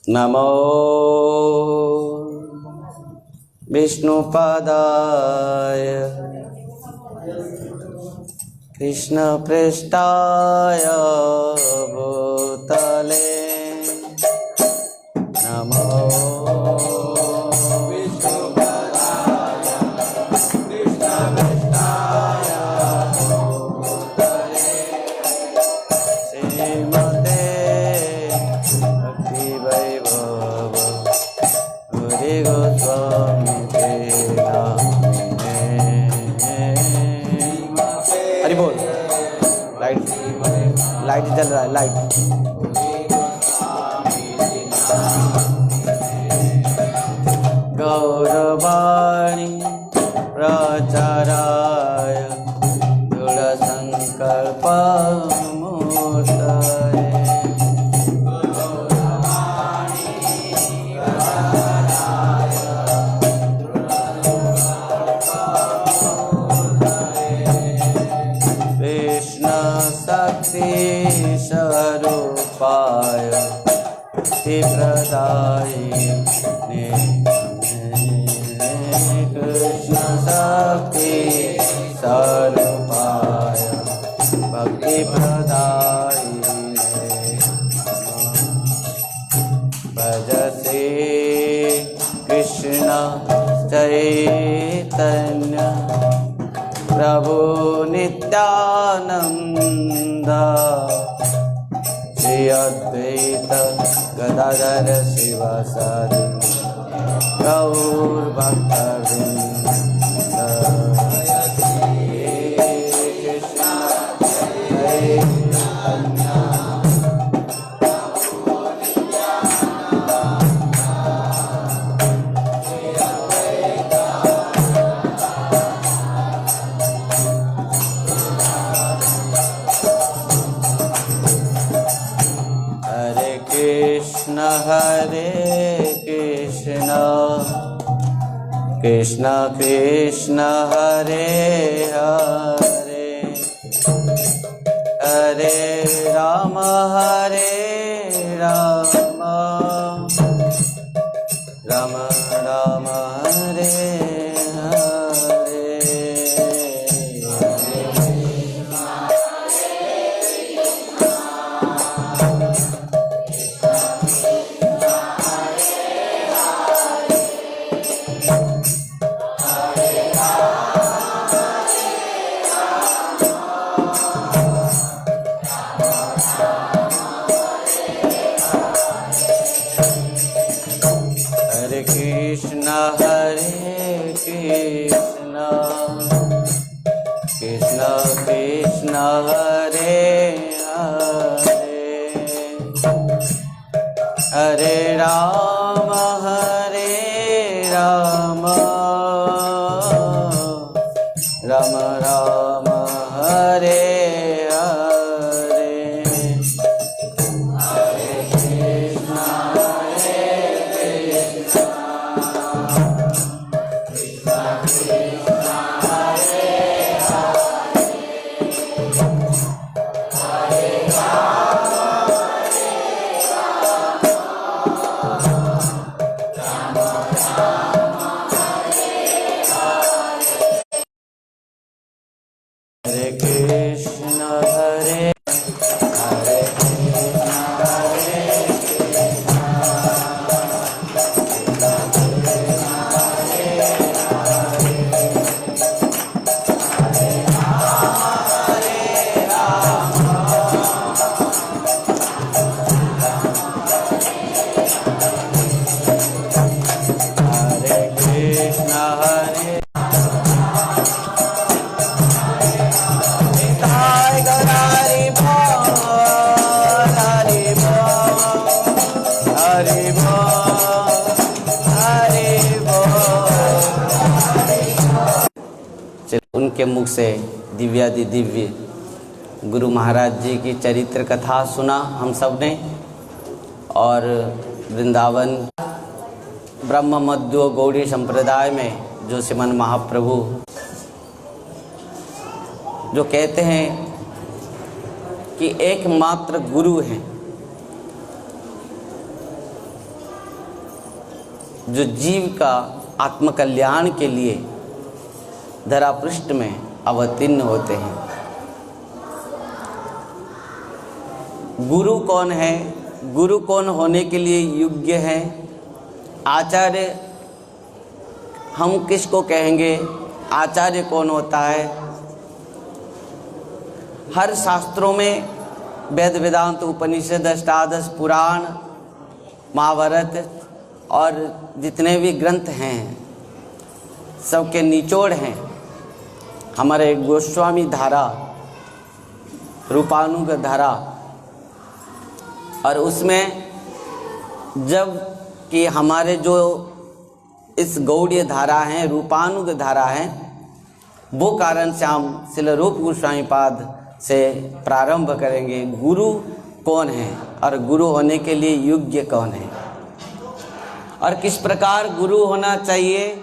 नमो विष्णुपादाय कृष्णपृष्ठाय भूतले नमो विष्णुपादाय कृष्णपृष्ठाय भूतले श्रीमते भक्तिवैभव हरि गोस्वामी के नामे। हरि बोल। लाइट जल रहा है, लाइट। गौरवाणी प्रचाराय दृढसंकल्प मूर्तये शक्ति स्वरूपाय प्रदायिने कृष्ण शक्ति स्वरूपाय भक्ति प्रदायिने भजते कृष्ण चैतन्य प्रभु नित्यानंद श्री अद्वैत गदाधर शिवासादि गौर भक्तवृंद। हरे कृष्ण कृष्ण कृष्ण हरे हरे हरे राम राम राम हरे कृष्ण कृष्ण कृष्ण हरे हरे हरे राम राम राम हरे उनके मुख से दिव्यादि दिव्य गुरु महाराज जी की चरित्र कथा सुना हम सब ने। और वृंदावन ब्रह्म मध्य गौड़ी संप्रदाय में जो श्रीमन महाप्रभु जो कहते हैं कि एकमात्र गुरु हैं, जो जीव का आत्मकल्याण के लिए धरा पृष्ठ में अवतीर्ण होते हैं। गुरु कौन है? गुरु कौन होने के लिए योग्य है? आचार्य हम किसको कहेंगे? आचार्य कौन होता है? हर शास्त्रों में वेद वेदांत उपनिषद अष्टादश पुराण महाभारत और जितने भी ग्रंथ हैं सबके निचोड़ हैं हमारे गोस्वामी धारा, रूपानुग धारा। और उसमें जब कि हमारे जो इस गौड़ीय धारा हैं, रूपानुग धारा हैं, वो कारण से हम श्रील रूप गोस्वामी पाद से प्रारंभ करेंगे। गुरु कौन है और गुरु होने के लिए योग्य कौन है और किस प्रकार गुरु होना चाहिए?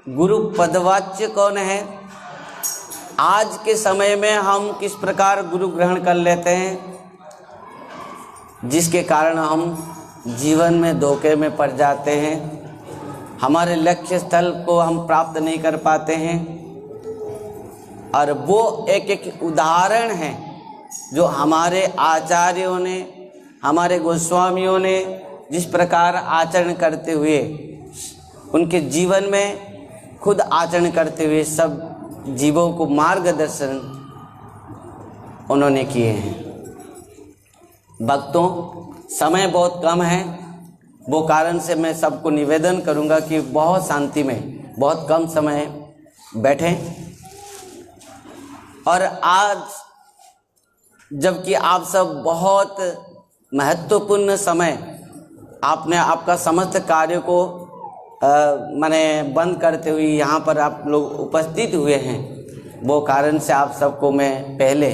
गुरु पदवाच्य कौन है? आज के समय में हम किस प्रकार गुरु ग्रहण कर लेते हैं, जिसके कारण हम जीवन में धोखे में पड़ जाते हैं, हमारे लक्ष्य स्थल को हम प्राप्त नहीं कर पाते हैं। और वो एक एक उदाहरण है जो हमारे आचार्यों ने, हमारे गोस्वामियों ने जिस प्रकार आचरण करते हुए, उनके जीवन में खुद आचरण करते हुए सब जीवों को मार्गदर्शन उन्होंने किए हैं। भक्तों, समय बहुत कम है, वो कारण से मैं सबको निवेदन करूंगा कि बहुत शांति में, बहुत कम समय बैठें। और आज जबकि आप सब बहुत महत्वपूर्ण समय, आपने आपका समस्त कार्य को माने बंद करते हुए यहाँ पर आप लोग उपस्थित हुए हैं, वो कारण से आप सबको मैं पहले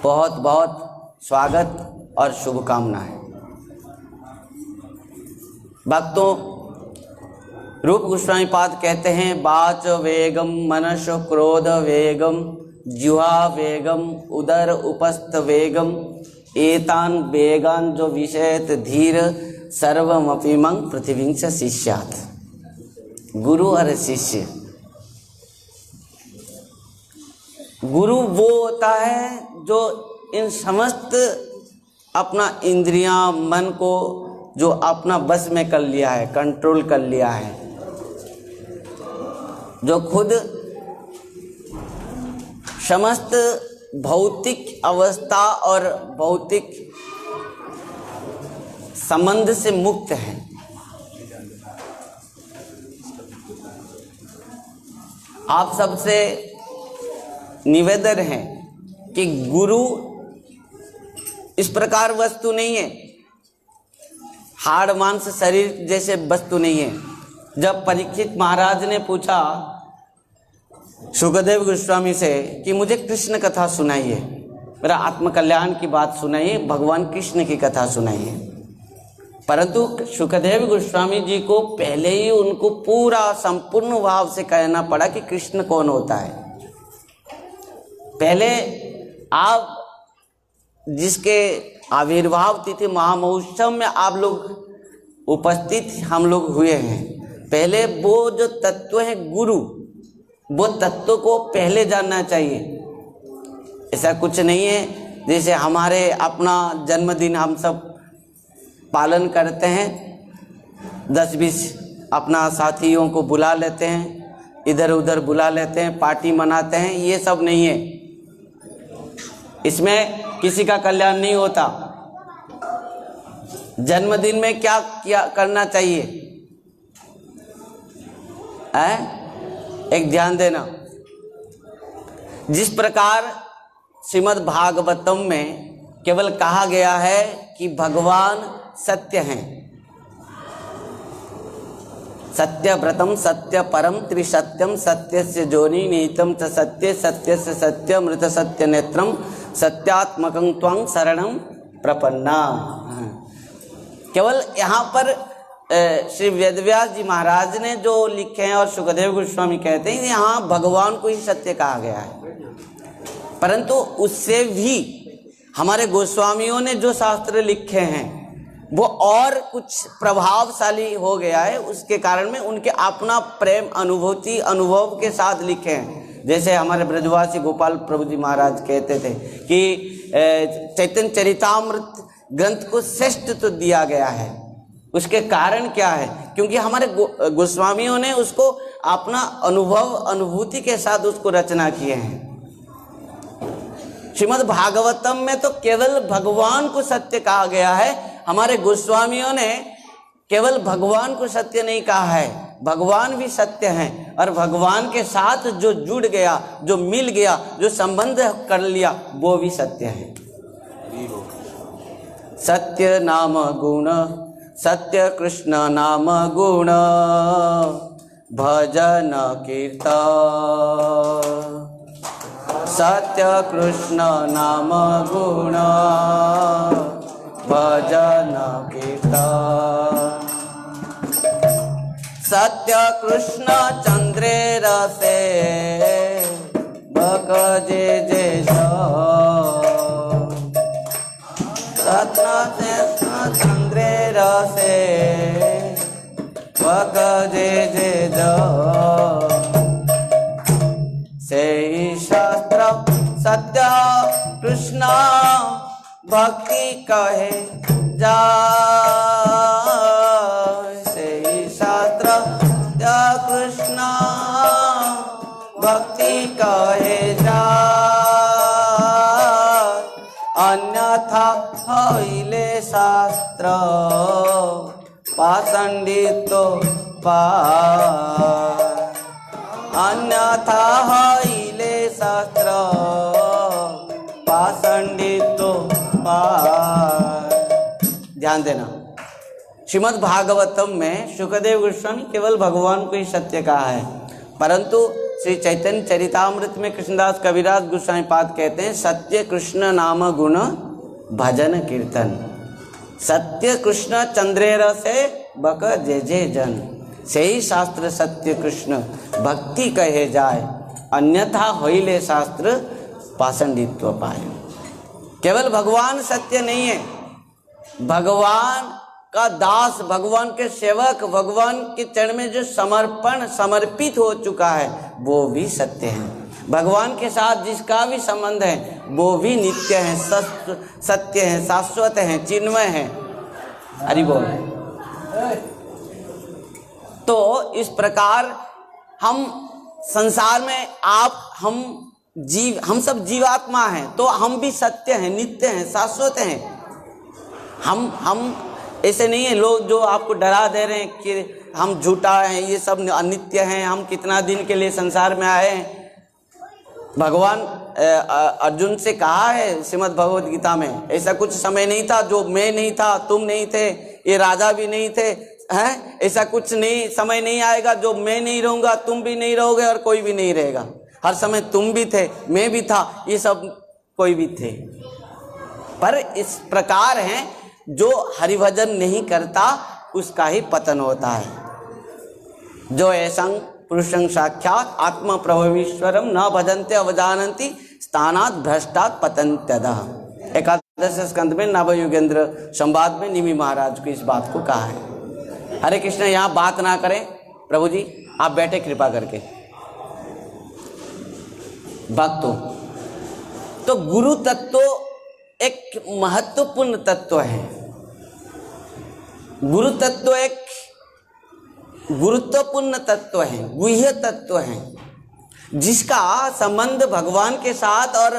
बहुत बहुत स्वागत और शुभकामनाएं। भक्तों, रूप गोस्वामी पाद कहते हैं, वाच वेगम मनस क्रोध वेगम जिह्वा वेगम उदर उपस्थ वेगम एतान वेगान जो विषयत धीर सर्वमपिमं पृथ्वीं च शिष्यात्। गुरु और शिष्य, गुरु वो होता है जो इन समस्त अपना इंद्रियां, मन को जो अपना बस में कर लिया है, कंट्रोल कर लिया है, जो खुद समस्त भौतिक अवस्था और भौतिक संबंध से मुक्त है। आप सबसे निवेदन है कि गुरु इस प्रकार वस्तु नहीं है, हाड़ मांस शरीर जैसे वस्तु नहीं है। जब परीक्षित महाराज ने पूछा सुखदेव गोस्वामी से कि मुझे कृष्ण कथा सुनाइए, मेरा आत्मकल्याण की बात सुनाइए, भगवान कृष्ण की कथा सुनाइए, परंतु सुखदेव गोस्वामी जी को पहले ही उनको पूरा संपूर्ण भाव से कहना पड़ा कि कृष्ण कौन होता है। पहले आप जिसके आविर्भाव तिथि महामहोत्सव में आप लोग उपस्थित हम लोग हुए हैं, पहले वो जो तत्व है गुरु, वो तत्व को पहले जानना चाहिए। ऐसा कुछ नहीं है जैसे हमारे अपना जन्मदिन हम सब पालन करते हैं, 10-20 अपना साथियों को बुला लेते हैं, इधर उधर बुला लेते हैं, पार्टी मनाते हैं, ये सब नहीं है। इसमें किसी का कल्याण नहीं होता। जन्मदिन में क्या करना चाहिए एक ध्यान देना। जिस प्रकार श्रीमद् भागवतम में केवल कहा गया है कि भगवान सत्य हैं, सत्य व्रतम सत्य परम त्रिसत्यम सत्यस्य जोनि निहितम च सत्य सत्यस्य सत्यमृत सत्य नेत्रम सत्यात्मकं त्वं शरणं प्रपन्ना। केवल यहाँ पर श्री वेदव्यास जी महाराज ने जो लिखे हैं और सुखदेव गोस्वामी कहते हैं, यहाँ भगवान को ही सत्य कहा गया है, परंतु उससे भी हमारे गोस्वामियों ने जो शास्त्र लिखे हैं वो और कुछ प्रभावशाली हो गया है, उसके कारण में उनके अपना प्रेम अनुभूति अनुभव के साथ लिखे हैं। जैसे हमारे ब्रजवासी गोपाल प्रभु जी महाराज कहते थे कि चैतन्य चरितामृत ग्रंथ को श्रेष्ठ तो दिया गया है। उसके कारण क्या है? क्योंकि हमारे गोस्वामियों ने उसको अपना अनुभव अनुभूति के साथ उसको रचना किए हैं। श्रीमद् भागवतम में तो केवल भगवान को सत्य कहा गया है, हमारे गोस्वामियों ने केवल भगवान को सत्य नहीं कहा है, भगवान भी सत्य हैं और भगवान के साथ जो जुड़ गया, जो मिल गया, जो संबंध कर लिया, वो भी सत्य है। सत्य नाम गुण, सत्य कृष्ण नाम गुण, भजन कीर्तन। सत्य कृष्ण नाम गुण, भजन कीर्तन। सत्य कृष्ण चंद्रे रसे बक जे जे सत्य चंद्रे रसे बक जे जे से शास्त्र सत्य कृष्ण भक्ति कहे जा, से शास्त्र सत्य कृष्ण भक्ति कहे जा, अन्यथा हइले शास्त्र पाषंडितो पार, अन्यथा हइले शास्त्र पाषंडितो पार। ध्यान देना, श्रीमद् भागवतम में शुकदेव गोस्वामी केवल भगवान को ही सत्य कहा है, परंतु श्री चैतन्य चरितामृत में कृष्णदास कविराज गोस्वामी पाद कहते हैं सत्य कृष्ण नाम गुण भजन कीर्तन। सत्य कृष्ण चंद्रेर से बक जे जे जन, से ही शास्त्र सत्य कृष्ण भक्ति कहे जाए, अन्यथा होइले शास्त्र पाषंडित्व पाए। केवल भगवान सत्य नहीं है, भगवान का दास, भगवान के सेवक, भगवान के चरण में जो समर्पित हो चुका है वो भी सत्य है। भगवान के साथ जिसका भी संबंध है वो भी नित्य है, सत्य है, शाश्वत है, चिन्मय है। हरि बोल। तो इस प्रकार हम संसार में हम सब जीवात्मा हैं, तो हम भी सत्य हैं, नित्य हैं, शाश्वत हैं। हम ऐसे नहीं है लोग जो आपको डरा दे रहे हैं कि हम झूठा हैं, ये सब अनित्य हैं, हम कितना दिन के लिए संसार में आए हैं। भगवान अर्जुन से कहा है श्रीमद् भगवद गीता में, ऐसा कुछ समय नहीं था जो मैं नहीं था, तुम नहीं थे, ये राजा भी नहीं थे, हैं? ऐसा कुछ नहीं समय नहीं आएगा जो मैं नहीं रहूँगा, तुम भी नहीं रहोगे और कोई भी नहीं रहेगा। हर समय तुम भी थे, मैं भी था, ये सब कोई भी थे। पर इस प्रकार है जो हरिभजन नहीं करता उसका ही पतन होता है। जो ऐसा पुरुषं साक्षात आत्मा प्रभवीश्वरम न भजन्ते अवजानन्ति स्थानात् भ्रष्टात् पतन्त्यधः। एकादश स्कंद में नवयुगेंद्र संवाद में निमि महाराज को इस बात को कहा है। हरे कृष्ण, यहाँ बात ना करें प्रभु जी, आप बैठे कृपा करके। भक्तों, तो गुरु तत्व एक महत्वपूर्ण तत्व है। गुरु तत्व एक गुरुत्वपूर्ण तत्व है, गुह्य तत्व है, जिसका संबंध भगवान के साथ और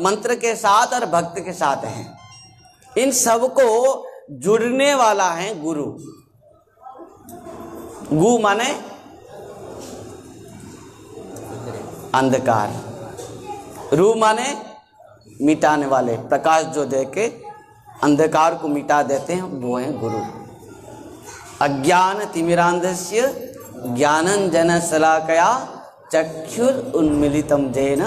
मंत्र के साथ और भक्त के साथ है। इन सब को जुड़ने वाला है गुरु। गु माने अंधकार, रू माने मिटाने वाले, प्रकाश जो दे के अंधकार को मिटा देते हैं, वो है गुरु। अज्ञान तिमिरांधस्य ज्ञानंजन शलाकया चक्षुर उन्मीलितम जेन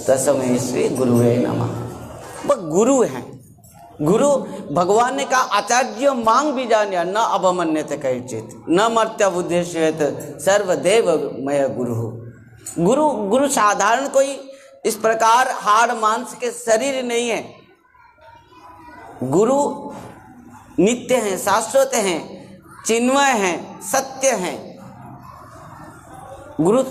तस्मै श्री गुरुवे नमः। वह गुरु हैं। गुरु भगवान ने कहा आचार्य मांग भी जानिया न अवमन्यते कैचित न मर्त्य बुद्धेश्वेत सर्वदेव मय गुरु। गुरु साधारण कोई इस प्रकार हाड़ मांस के शरीर नहीं है। गुरु नित्य हैं, शाश्वत हैं, चिन्मय हैं, सत्य हैं। गुरु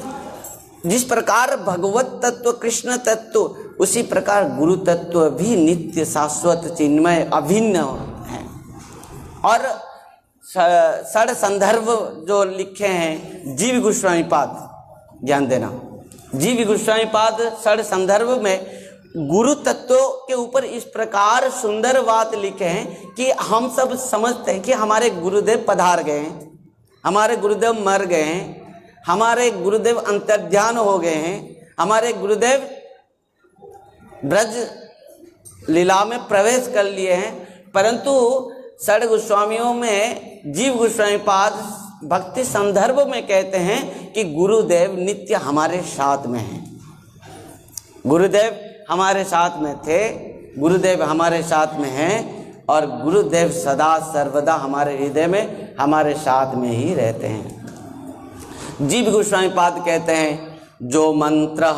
जिस प्रकार भगवत तत्व, कृष्ण तत्व, उसी प्रकार गुरु तत्व भी नित्य, शाश्वत, चिन्मय, अभिन्न है। और षड संदर्भ जो लिखे हैं जीव गोस्वामी पाद, ध्यान देना, जीव गोस्वामी पाद षड संदर्भ में गुरु तत्व के ऊपर इस प्रकार सुंदर बात लिखे हैं कि हम सब समझते हैं कि हमारे गुरुदेव पधार गए हैं, हमारे गुरुदेव मर गए हैं, हमारे गुरुदेव अंतर्ध्यान हो गए हैं, हमारे गुरुदेव ब्रज लीला में प्रवेश कर लिए हैं। परंतु षड गोस्वामियों में जीव गोस्वामी पाद भक्ति संदर्भ में कहते हैं कि गुरुदेव नित्य हमारे साथ में हैं। गुरुदेव हमारे साथ में थे, गुरुदेव हमारे साथ में हैं और गुरुदेव सदा सर्वदा हमारे हृदय में, हमारे साथ में ही रहते हैं। जीव गोस्वामी पाद कहते हैं, जो मंत्र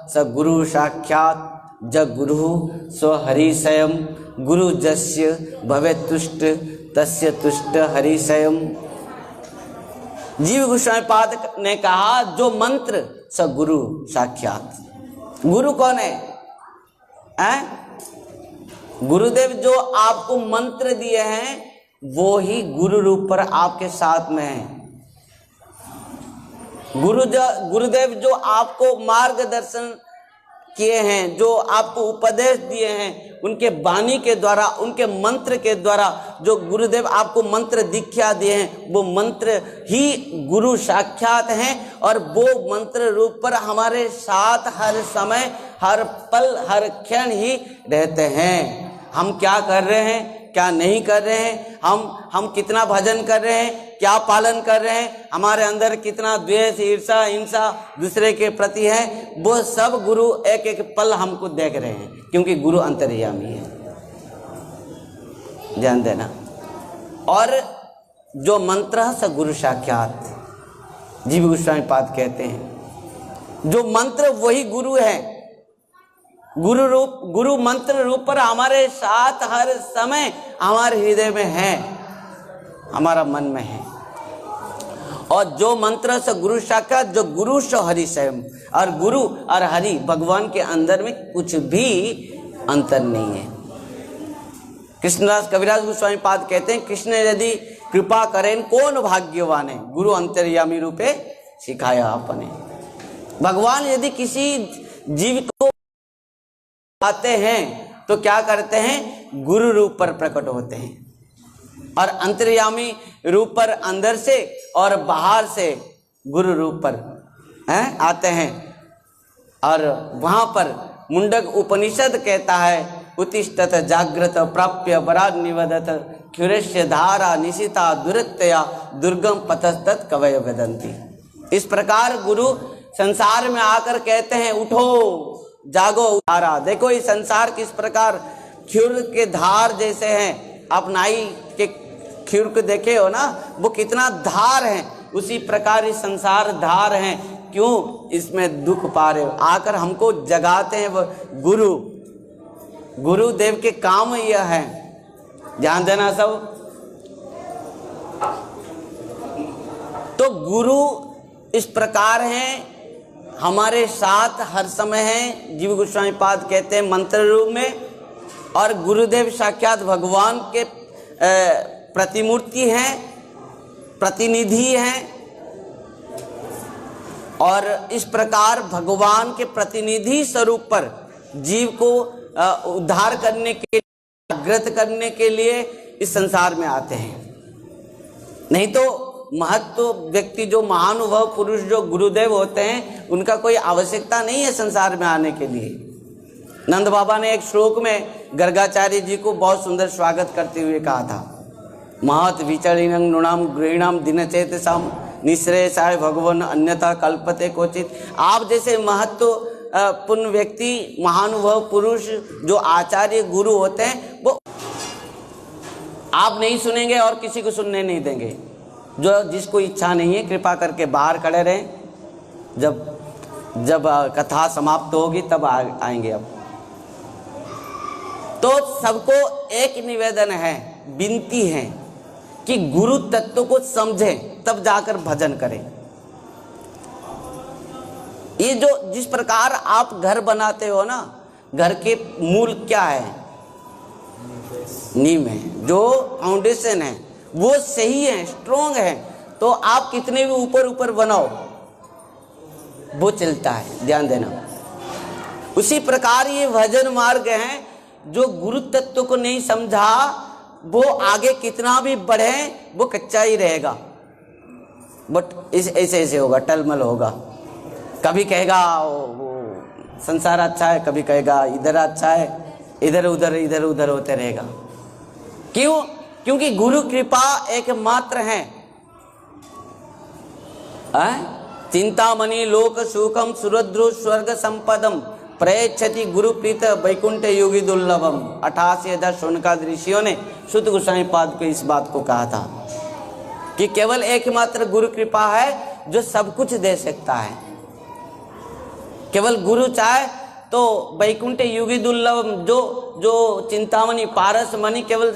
स गुरु साक्षात जग गुरु स्व हरि स्वयं, गुरु जस्य भवे तुष्ट तस्य तुष्ट हरि स्वयं। जीव गोस्वामी पाद ने कहा, जो मंत्र स गुरु साक्षात। गुरु कौन है? गुरुदेव जो आपको मंत्र दिए हैं वो ही गुरु रूप पर आपके साथ में है। गुरुदेव जो आपको मार्गदर्शन किए हैं, जो आपको उपदेश दिए हैं, उनके वाणी के द्वारा, उनके मंत्र के द्वारा, जो गुरुदेव आपको मंत्र दीक्षा दिए हैं, वो मंत्र ही गुरु साक्षात हैं और वो मंत्र रूप पर हमारे साथ हर समय, हर पल, हर क्षण ही रहते हैं। हम क्या कर रहे हैं, क्या नहीं कर रहे हैं, हम कितना भजन कर रहे हैं, क्या पालन कर रहे हैं, हमारे अंदर कितना द्वेष, ईर्षा, हिंसा दूसरे के प्रति है, वो सब गुरु एक एक पल हमको देख रहे हैं, क्योंकि गुरु अंतर्यामी है। ध्यान देना। और जो मंत्र है स गुरु साक्षात, जीव गोस्वामी पाद कहते हैं, जो मंत्र वही गुरु है। गुरु मंत्र रूप पर हमारे साथ हर समय, हमारे हृदय में है, हमारा मन में है। और जो मंत्र से गुरु साक्षात, जो गुरु सो हरि स्वयं, और गुरु और हरि भगवान के अंदर में कुछ भी अंतर नहीं है। कृष्णदास कविराज गोस्वामी पाद कहते हैं, कृष्ण यदि कृपा करें कौन भाग्यवान है, गुरु अंतर्यामी रूपे सिखाया अपने। भगवान यदि किसी जीव को आते हैं तो क्या करते हैं, गुरु रूप पर प्रकट होते हैं और अंतर्यामी रूप पर अंदर से और बाहर से गुरु रूप पर आते हैं। और वहां पर मुंडक उपनिषद कहता है, उत्तिष्ठत जागृत प्राप्य पराग निवदत क्षुरेश्य धारा निशिता दुरत्या दुर्गम पथस्तत् कवय वदन्ति। इस प्रकार गुरु संसार में आकर कहते हैं, उठो जागो धारा। देखो ये संसार किस प्रकार क्षुर के धार जैसे हैं। आप नाई के क्षुर को देखे हो ना, वो कितना धार है, उसी प्रकार इस संसार धार हैं। क्यों? इसमें दुख पा रहे हो, आकर हमको जगाते हैं वो गुरु। गुरुदेव के काम यह है, ध्यान देना सब। तो गुरु इस प्रकार हैं, हमारे साथ हर समय हैं। जीव गोस्वामी पाद कहते हैं मंत्र रूप में, और गुरुदेव साक्षात भगवान के प्रतिमूर्ति हैं, प्रतिनिधि हैं। और इस प्रकार भगवान के प्रतिनिधि स्वरूप पर जीव को उद्धार करने के लिए, जागृत करने के लिए इस संसार में आते हैं। नहीं तो महत्व व्यक्ति, जो महानुभव पुरुष, जो गुरुदेव होते हैं, उनका कोई आवश्यकता नहीं है संसार में आने के लिए। नंद बाबा ने एक श्लोक में गर्गाचार्य जी को बहुत सुंदर स्वागत करते हुए कहा था, महत विचलिनं नृणाम गृहीणाम दिनचेतसाम निःश्रेयसाय भगवान अन्यथा कल्पते क्वचित। आप जैसे महत्व पूर्ण व्यक्ति, महानुभव पुरुष, जो आचार्य गुरु होते हैं, वो आप नहीं सुनेंगे और किसी को सुनने नहीं देंगे। जो जिसको इच्छा नहीं है कृपा करके बाहर खड़े रहें, जब कथा समाप्त होगी तब आएंगे। अब तो सबको एक निवेदन है, विनती है कि गुरु तत्व को समझें, तब जाकर भजन करें। ये जो जिस प्रकार आप घर बनाते हो ना, घर के मूल क्या है? नींव है, जो फाउंडेशन है वो सही है, स्ट्रोंग है, तो आप कितने भी ऊपर ऊपर बनाओ वो चलता है, ध्यान देना। उसी प्रकार ये भजन मार्ग है, जो गुरु तत्व को नहीं समझा वो आगे कितना भी बढ़े वो कच्चा ही रहेगा, बट ऐसे ऐसे होगा, टलमल होगा। कभी कहेगा वो संसार अच्छा है, कभी कहेगा इधर अच्छा है, इधर उधर होते रहेगा। क्यों? क्योंकि गुरु कृपा एकमात्र है। चिंतामणि लोक सुखम सुरद्रु स्वर्ग संपदम प्रयच्छति गुरु प्रीत वैकुंठ योगी दुर्लभम। 88,000 शौनकाद ऋषियों ने शुद्ध गोसाई पाद को इस बात को कहा था कि केवल एकमात्र गुरु कृपा है जो सब कुछ दे सकता है। केवल गुरु चाहे तो वैकुंठ युगी दुर्लभ, जो चिंतामणि पारस मणि केवल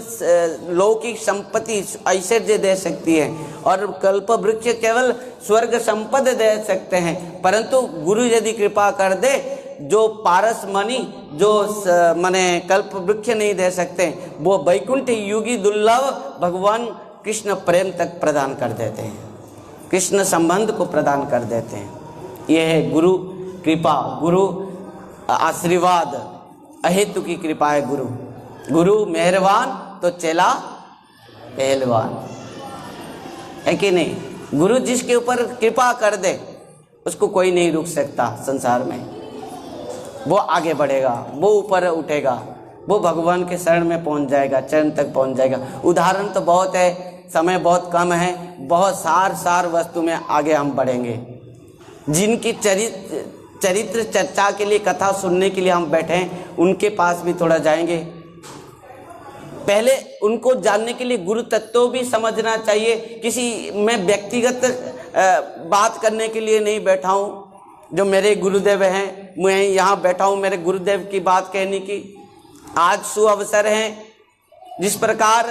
लौकिक संपत्ति ऐश्वर्य दे सकती है, और कल्प वृक्ष केवल स्वर्ग संपद दे सकते हैं। परंतु गुरु यदि कृपा कर दे, जो पारस मणि जो माने कल्प वृक्ष नहीं दे सकते, वो वैकुंठ युगी दुर्लभ भगवान कृष्ण प्रेम तक प्रदान कर देते हैं, कृष्ण संबंध को प्रदान कर देते हैं। यह है गुरु कृपा, गुरु आशीर्वाद, अहेतु की कृपा है गुरु। गुरु मेहरबान तो चेला पहलवान, है कि नहीं? गुरु जिसके ऊपर कृपा कर दे उसको कोई नहीं रोक सकता संसार में। वो आगे बढ़ेगा, वो ऊपर उठेगा, वो भगवान के शरण में पहुंच जाएगा, चरण तक पहुंच जाएगा। उदाहरण तो बहुत है, समय बहुत कम है, बहुत सार वस्तु में आगे हम बढ़ेंगे। जिनकी चरित्र चर्चा के लिए, कथा सुनने के लिए हम बैठे हैं, उनके पास भी थोड़ा जाएंगे। पहले उनको जानने के लिए गुरु तत्व भी समझना चाहिए। किसी मैं व्यक्तिगत बात करने के लिए नहीं बैठा हूँ, जो मेरे गुरुदेव हैं, मैं यहाँ बैठा हूँ मेरे गुरुदेव की बात कहने की। आज सुअवसर है, जिस प्रकार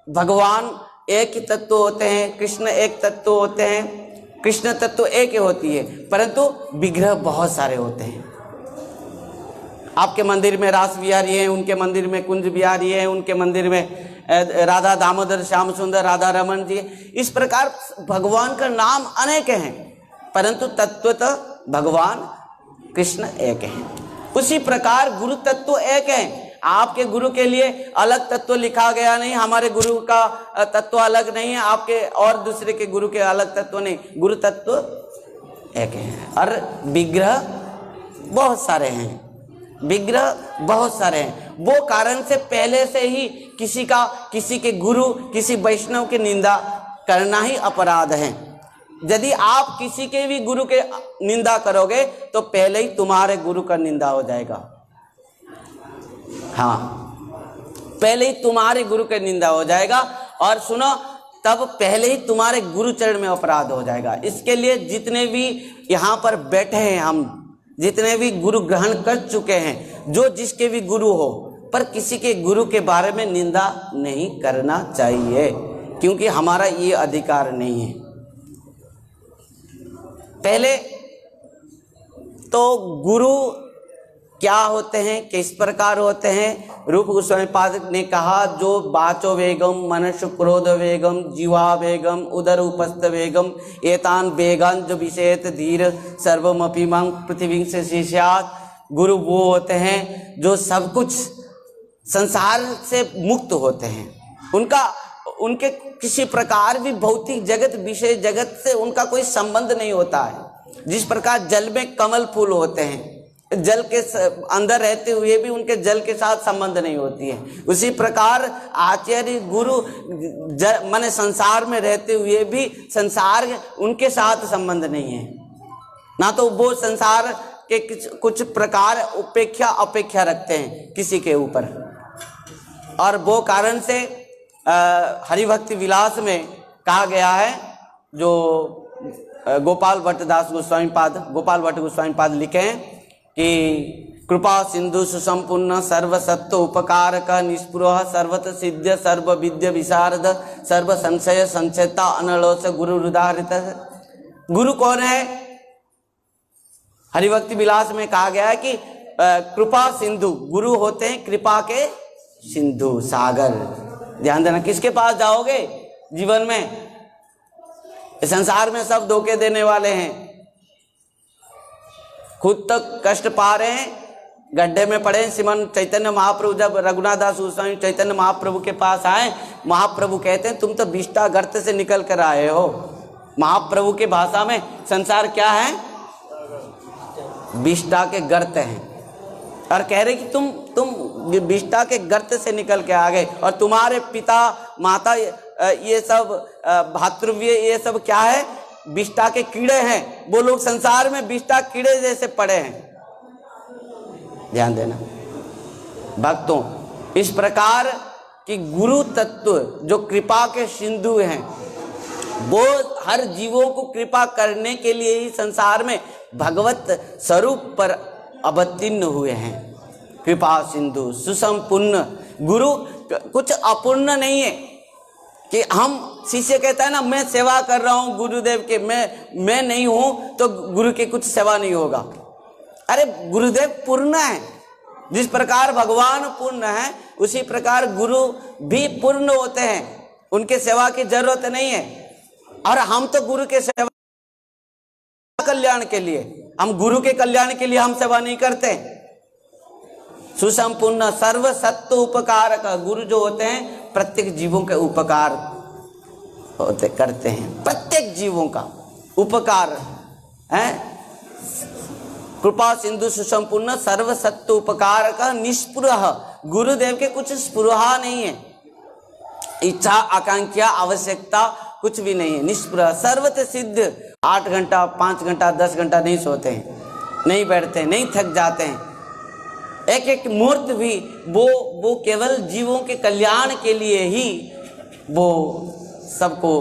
भगवान एक ही तत्व होते हैं, कृष्ण एक तत्व होते हैं, कृष्ण तत्व एक ही होती है, परंतु विग्रह बहुत सारे होते हैं। आपके मंदिर में रास बिहारी है, उनके मंदिर में कुंज बिहारी है, उनके मंदिर में राधा दामोदर श्याम सुंदर राधा रमन जी है। इस प्रकार भगवान का नाम अनेक हैं, परंतु तत्वतः भगवान कृष्ण एक है। उसी प्रकार गुरु तत्व एक है। आपके गुरु के लिए अलग तत्व लिखा गया नहीं, हमारे गुरु का तत्व अलग नहीं है, आपके और दूसरे के गुरु के अलग तत्व नहीं, गुरु तत्व एक है। और विग्रह बहुत सारे हैं, विग्रह बहुत सारे हैं। वो कारण से पहले से ही किसी के गुरु, किसी वैष्णव की निंदा करना ही अपराध है। यदि आप किसी के भी गुरु के निंदा करोगे तो पहले ही तुम्हारे गुरु का निंदा हो जाएगा। हाँ, पहले ही तुम्हारे गुरु के निंदा हो जाएगा, और सुनो, तब पहले ही तुम्हारे गुरु चरण में अपराध हो जाएगा। इसके लिए जितने भी यहाँ पर बैठे हैं, हम जितने भी गुरु ग्रहण कर चुके हैं, जो जिसके भी गुरु हो, पर किसी के गुरु के बारे में निंदा नहीं करना चाहिए, क्योंकि हमारा ये अधिकार नहीं है। पहले तो गुरु क्या होते हैं, किस प्रकार होते हैं? रूप गोस्वामी पाद ने कहा, जो वाचो वेगम, मनसु क्रोध वेगम, जीवा वेगम, उदर उपस्थ वेगम, एतान वेगान जो विषेत धीर सर्वमपि मां पृथ्वी से शिष्यात। गुरु वो होते हैं जो सब कुछ संसार से मुक्त होते हैं, उनके किसी प्रकार भी भौतिक जगत, विषय जगत से उनका कोई संबंध नहीं होता है। जिस प्रकार जल में कमल फूल होते हैं, जल के अंदर रहते हुए भी उनके जल के साथ संबंध नहीं होती है, उसी प्रकार आचार्य गुरु माने संसार में रहते हुए भी संसार उनके साथ संबंध नहीं है। ना तो वो संसार के कुछ प्रकार अपेक्षा रखते हैं किसी के ऊपर, और वो कारण से हरिभक्ति विलास में कहा गया है, जो गोपाल भट्ट गोस्वामी पाद लिखे हैं कि कृपा सिंधु सुसंपूर्ण सर्वसत्व उपकारक निष्पृह सर्वत सिद्ध सर्व विद्य विशारद सर्व संशय संचेता अनलोस गुरु हृदारित। गुरु कौन है? हरिभक्ति विलास में कहा गया है कि कृपा सिंधु, गुरु होते हैं कृपा के सिंधु, सागर। ध्यान देना, किसके पास जाओगे जीवन में? इस संसार में सब धोखे देने वाले हैं, खुद तक कष्ट पा रहे हैं, गड्ढे में पड़े। श्रीमन चैतन्य महाप्रभु जब रघुनाथ दास गोस्वामी चैतन्य महाप्रभु के पास आए, महाप्रभु कहते हैं तुम तो विष्टा गर्त से निकल कर आए हो। महाप्रभु के भाषा में संसार क्या है? विष्टा के गर्त हैं, और कह रहे कि तुम विष्टा के गर्त से निकल के आ गए, और तुम्हारे पिता माता ये सब भातृव्य ये सब क्या है? विष्टा के कीड़े हैं। वो लोग संसार में विष्टा कीड़े जैसे पड़े हैं। ध्यान देना भक्तों, इस प्रकार कि गुरु तत्व जो कृपा के सिंधु हैं, वो हर जीवों को कृपा करने के लिए ही संसार में भगवत स्वरूप पर अवतीर्ण हुए हैं। कृपा सिंधु सुसंपूर्ण, गुरु कुछ अपूर्ण नहीं है कि हम शिष्य कहता है ना मैं सेवा कर रहा हूं गुरुदेव के, मैं नहीं हूं तो गुरु की कुछ सेवा नहीं होगा। अरे गुरुदेव पूर्ण है, जिस प्रकार भगवान पूर्ण है उसी प्रकार गुरु भी पूर्ण होते हैं, उनके सेवा की जरूरत नहीं है। और हम तो गुरु के सेवा कल्याण के लिए, हम गुरु के कल्याण के लिए हम सेवा नहीं करते। सुसंपूर्ण सर्व सत्व उपकार का गुरु जो होते हैं प्रत्येक जीवों के उपकार होते करते हैं, प्रत्येक जीवों का उपकार है। कृपा सिंधु सुसंपूर्ण सर्व सत्व उपकार का निष्पृह, गुरुदेव के कुछ स्पृहा नहीं है, इच्छा आकांक्षा आवश्यकता कुछ भी नहीं है, निष्पृह सर्वत सिद्ध। 8 घंटा 5 घंटा 10 घंटा नहीं सोते हैं, नहीं बैठते हैं, नहीं थक जाते हैं। एक एक मुहूर्त भी वो केवल जीवों के कल्याण के लिए ही वो सबको,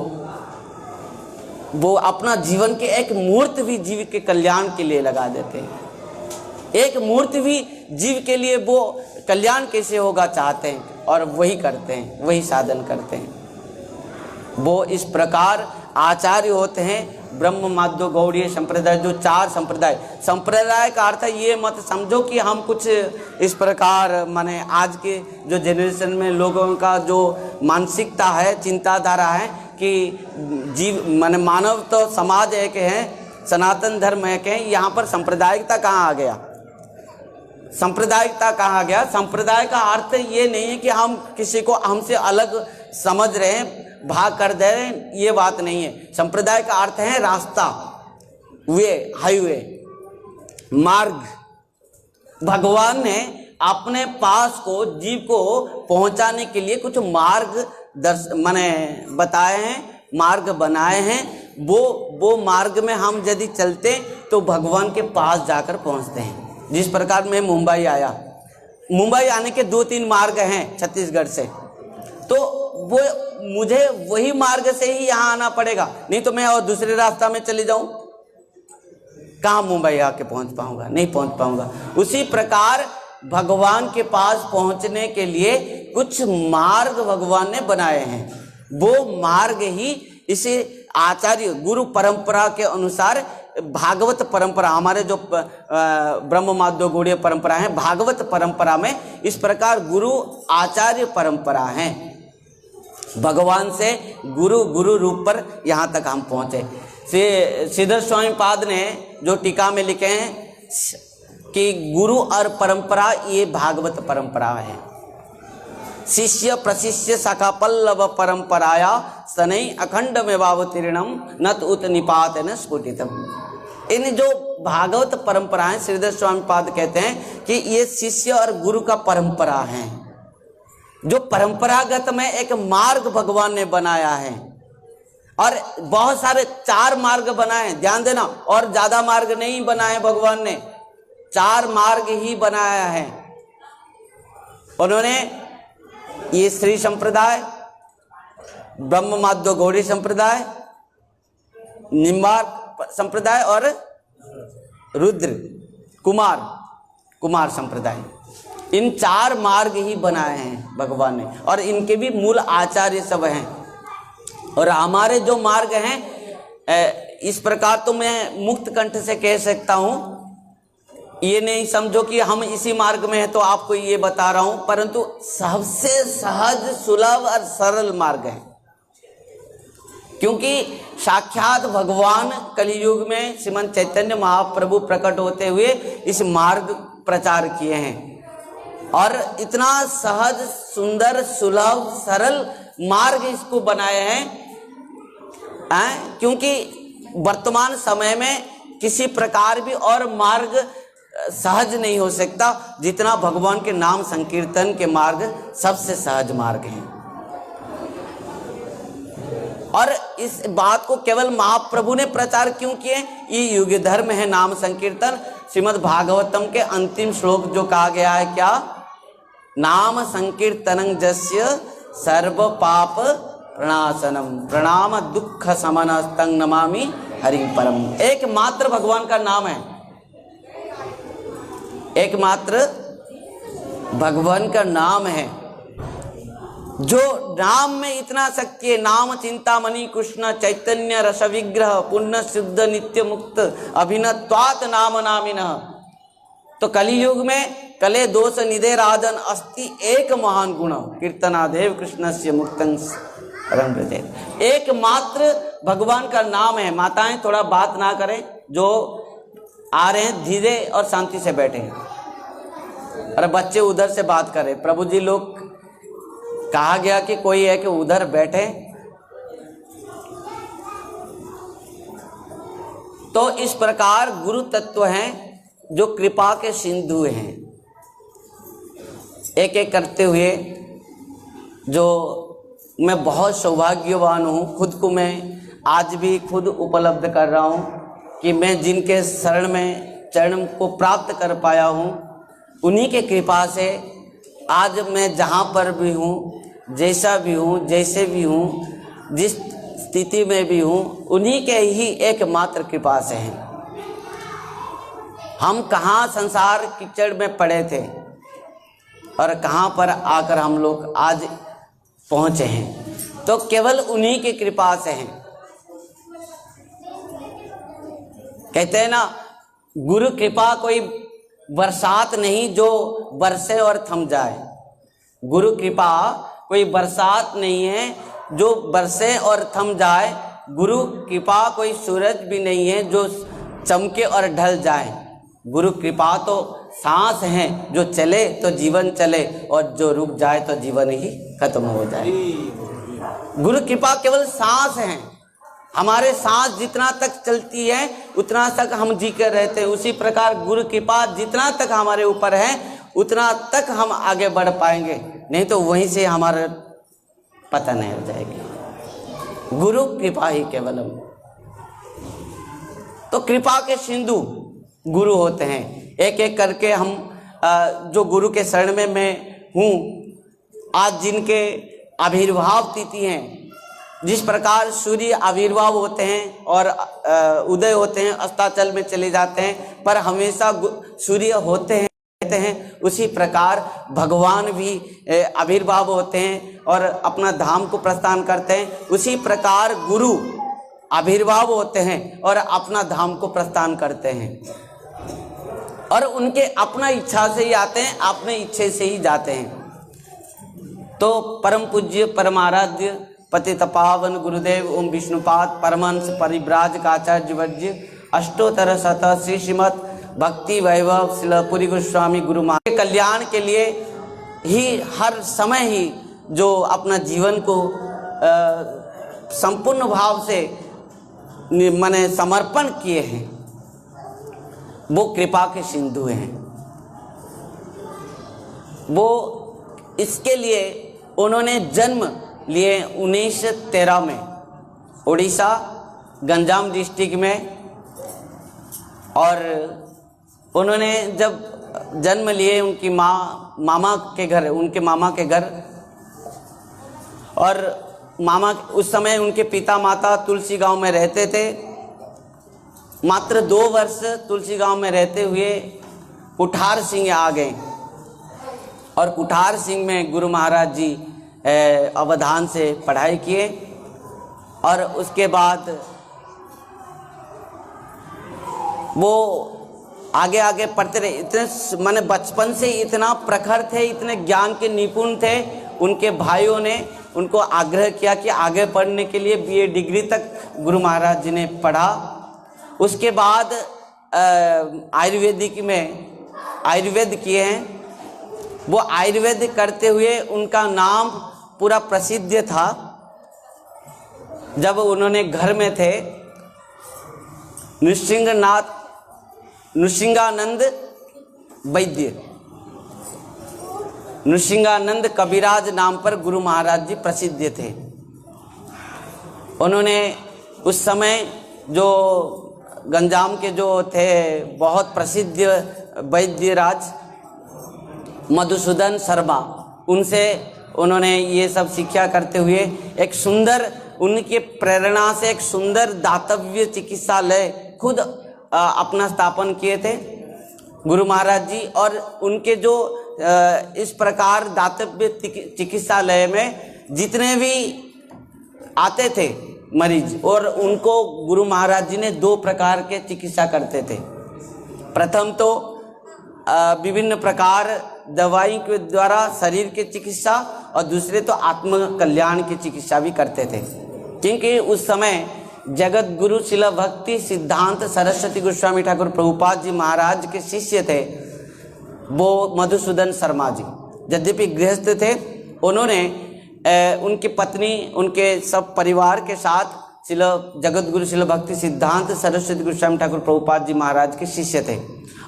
वो अपना जीवन के एक मुहूर्त भी जीव के कल्याण के लिए लगा देते हैं। एक मुहूर्त भी जीव के लिए वो कल्याण कैसे होगा चाहते हैं और वही करते हैं, वही साधन करते हैं। वो इस प्रकार आचार्य होते हैं। ब्रह्म माध्व गौड़ीय संप्रदाय, जो 4 संप्रदाय का अर्थ ये मत समझो कि हम कुछ इस प्रकार माने आज के जो जनरेशन में लोगों का जो मानसिकता है, चिंताधारा है कि जीव माने मानव तो समाज एक है, सनातन धर्म एक है, यहाँ पर सांप्रदायिकता कहाँ आ गया? सांप्रदायिकता कहाँ आ गया? संप्रदाय का अर्थ ये नहीं है कि हम किसी को हमसे अलग समझ रहे हैं, भाग कर दे रहे हैं, ये बात नहीं है। संप्रदाय का अर्थ है रास्ता, वे, हाईवे, मार्ग। भगवान ने अपने पास को जीव को पहुंचाने के लिए कुछ मार्ग माने बताए हैं, मार्ग बनाए हैं। वो मार्ग में हम यदि चलते तो भगवान के पास जाकर पहुंचते हैं। जिस प्रकार मैं मुंबई आया, मुंबई आने के 2-3 मार्ग हैं छत्तीसगढ़ से, तो वो मुझे वही मार्ग से ही यहाँ आना पड़ेगा, नहीं तो मैं और दूसरे रास्ता में चले जाऊं, कहाँ मुंबई आके पहुंच पाऊंगा? नहीं पहुंच पाऊंगा। उसी प्रकार भगवान के पास पहुंचने के लिए कुछ मार्ग भगवान ने बनाए हैं। वो मार्ग ही इसे आचार्य गुरु परंपरा के अनुसार, भागवत परंपरा, हमारे जो ब्रह्म माध्व गौड़ीय परंपरा है, भागवत परंपरा में इस प्रकार गुरु आचार्य परंपरा है। भगवान से गुरु रूप पर यहाँ तक हम पहुँचे। श्रीधर स्वामी पाद ने जो टीका में लिखे हैं कि गुरु और परंपरा ये भागवत परंपरा है। शिष्य प्रशिष्य शाखा पल्लव परंपराया सनई अखंड में वावतीर्णम नत उत निपात न स्फुटितम। इन जो भागवत परंपरा है, श्रीधर स्वामी पाद कहते हैं कि ये शिष्य और गुरु का परंपरा है, जो परंपरागत में एक मार्ग भगवान ने बनाया है। और बहुत सारे 4 मार्ग बनाए हैं, ध्यान देना, और ज्यादा मार्ग नहीं बनाए भगवान ने, 4 मार्ग ही बनाया है उन्होंने। ये श्री संप्रदाय, ब्रह्म माध्व गौड़ी संप्रदाय, निम्बार्क संप्रदाय और रुद्र कुमार संप्रदाय, इन 4 मार्ग ही बनाए हैं भगवान ने, और इनके भी मूल आचार्य सब हैं। और हमारे जो मार्ग हैं इस प्रकार तो मैं मुक्त कंठ से कह सकता हूँ, ये नहीं समझो कि हम इसी मार्ग में हैं तो आपको ये बता रहा हूँ, परंतु सबसे सहज सुलभ और सरल मार्ग है। क्योंकि साक्षात भगवान कलियुग में श्रीमंत चैतन्य महाप्रभु प्रकट होते हुए इस मार्ग प्रचार किए हैं, और इतना सहज सुंदर सुलभ सरल मार्ग इसको बनाए हैं क्योंकि वर्तमान समय में किसी प्रकार भी और मार्ग सहज नहीं हो सकता जितना भगवान के नाम संकीर्तन के मार्ग सबसे सहज मार्ग है। और इस बात को केवल महाप्रभु ने प्रचार क्यों किए? ये युग धर्म है नाम संकीर्तन। श्रीमद् भागवतम के अंतिम श्लोक जो कहा गया है क्या? नाम संकीर्तनं जस्य सर्व पाप प्रणाशनम प्रणाम दुख समनस्तं नमामि हरिं परम। एकमात्र भगवान का नाम है, एकमात्र भगवान का नाम है, जो नाम में इतना शक्ति है। नाम चिंतामणि कृष्ण चैतन्य रस विग्रह पुण्य शुद्ध नित्य मुक्त अभिनत्वात् नाम नामिनः। तो कलियुग में कले दोष निधे राजन अस्ति एक महान गुण कीर्तनादेव कृष्णस्य मुक्तं परम व्रजेत। एकमात्र भगवान का नाम है। माताएं थोड़ा बात ना करें, जो आ रहे हैं धीरे और शांति से बैठे, और बच्चे उधर से बात करें। प्रभु जी लोग कहा गया कि कोई है कि उधर बैठे। तो इस प्रकार गुरु तत्व हैं जो कृपा के सिंधु हैं। एक एक करते हुए जो मैं बहुत सौभाग्यवान हूँ, खुद को मैं आज भी खुद उपलब्ध कर रहा हूँ कि मैं जिनके शरण में चरण को प्राप्त कर पाया हूँ, उन्हीं के कृपा से आज मैं जहाँ पर भी हूँ, जैसा भी हूँ, जैसे भी हूँ, जिस स्थिति में भी हूँ, उन्हीं के ही एकमात्र कृपा से हैं। हम कहाँ संसार कीचड़ में पड़े थे और कहाँ पर आकर हम लोग आज पहुँचे हैं, तो केवल उन्हीं की कृपा से हैं। कहते हैं ना, गुरु कृपा कोई बरसात नहीं जो बरसे और थम जाए। गुरु कृपा कोई बरसात नहीं है जो बरसे और थम जाए। गुरु कृपा कोई सूरज भी नहीं है जो चमके और ढल जाए। गुरु कृपा तो सांस है, जो चले तो जीवन चले और जो रुक जाए तो जीवन ही खत्म हो जाए। गुरु कृपा केवल सांस है। हमारे सांस जितना तक चलती है उतना तक हम जी कर रहते हैं। उसी प्रकार गुरु कृपा जितना तक हमारे ऊपर है उतना तक हम आगे बढ़ पाएंगे, नहीं तो वहीं से हमारा पतन हो जाएगी। गुरु कृपा ही केवलम। तो कृपा के सिंधु गुरु होते हैं। एक एक करके हम जो गुरु के शरण में मैं हूँ, आज जिनके आविर्भाव तिथि हैं, जिस प्रकार सूर्य आविर्भाव होते हैं और उदय होते हैं, अस्ताचल में चले जाते हैं, पर हमेशा सूर्य होते हैं रहते हैं, उसी प्रकार भगवान भी आविर्भाव होते हैं और अपना धाम को प्रस्थान करते हैं। उसी प्रकार गुरु आविर्भाव होते हैं और अपना धाम को प्रस्थान करते हैं, और उनके अपना इच्छा से ही आते हैं, अपने इच्छे से ही जाते हैं। तो परम पूज्य परमाराध्य पतित पावन गुरुदेव ओम विष्णुपाद परमहंस परिव्राजकाचार्य वर्ज्य अष्टोत्तर शत श्री श्रीमद भक्ति वैभव शिल पुरी गोस्वामी गुरु महाराज के कल्याण के लिए ही हर समय ही जो अपना जीवन को संपूर्ण भाव से माने समर्पण किए हैं, वो कृपा के सिंधु हैं। वो इसके लिए उन्होंने जन्म लिए 1913 में उड़ीसा गंजाम डिस्ट्रिक्ट में, और उन्होंने जब जन्म लिए उनकी मामा के घर, उनके मामा के घर, और मामा उस समय उनके पिता माता तुलसी गांव में रहते थे। मात्र 2 वर्ष तुलसी गांव में रहते हुए कुठार सिंह आ गए और कुठार सिंह में गुरु महाराज जी अवधान से पढ़ाई किए और उसके बाद वो आगे आगे पढ़ते रहे। इतने माने बचपन से इतना प्रखर थे, इतने ज्ञान के निपुण थे, उनके भाइयों ने उनको आग्रह किया कि आगे पढ़ने के लिए बीए डिग्री तक गुरु महाराज जी ने पढ़ा। उसके बाद आयुर्वेदिक में आयुर्वेद किए हैं। वो आयुर्वेद करते हुए उनका नाम पूरा प्रसिद्ध था। जब उन्होंने घर में थे, नृसिंगानंद वैद्य, नृसिंगानंद कविराज नाम पर गुरु महाराज जी प्रसिद्ध थे। उन्होंने उस समय जो गंजाम के जो थे बहुत प्रसिद्ध वैद्यराज मधुसूदन शर्मा, उनसे उन्होंने ये सब शिक्षा करते हुए एक सुंदर, उनके प्रेरणा से एक सुंदर दातव्य चिकित्सालय खुद अपना स्थापन किए थे गुरु महाराज जी। और उनके जो इस प्रकार दातव्य चिकित्सालय में जितने भी आते थे मरीज, और उनको गुरु महाराज जी ने 2 प्रकार के चिकित्सा करते थे। प्रथम तो विभिन्न प्रकार दवाई के द्वारा शरीर की चिकित्सा, और दूसरे तो आत्म कल्याण की चिकित्सा भी करते थे। क्योंकि उस समय जगत गुरु शिला भक्ति सिद्धांत सरस्वती गोस्वामी ठाकुर प्रभुपाद जी महाराज के शिष्य थे वो मधुसूदन शर्मा जी। यद्यपि गृहस्थ थे, उन्होंने उनकी पत्नी, उनके सब परिवार के साथ जगत गुरु शिला भक्ति सिद्धांत सरस्वती गोस्वामी ठाकुर प्रभुपाद जी महाराज के शिष्य थे।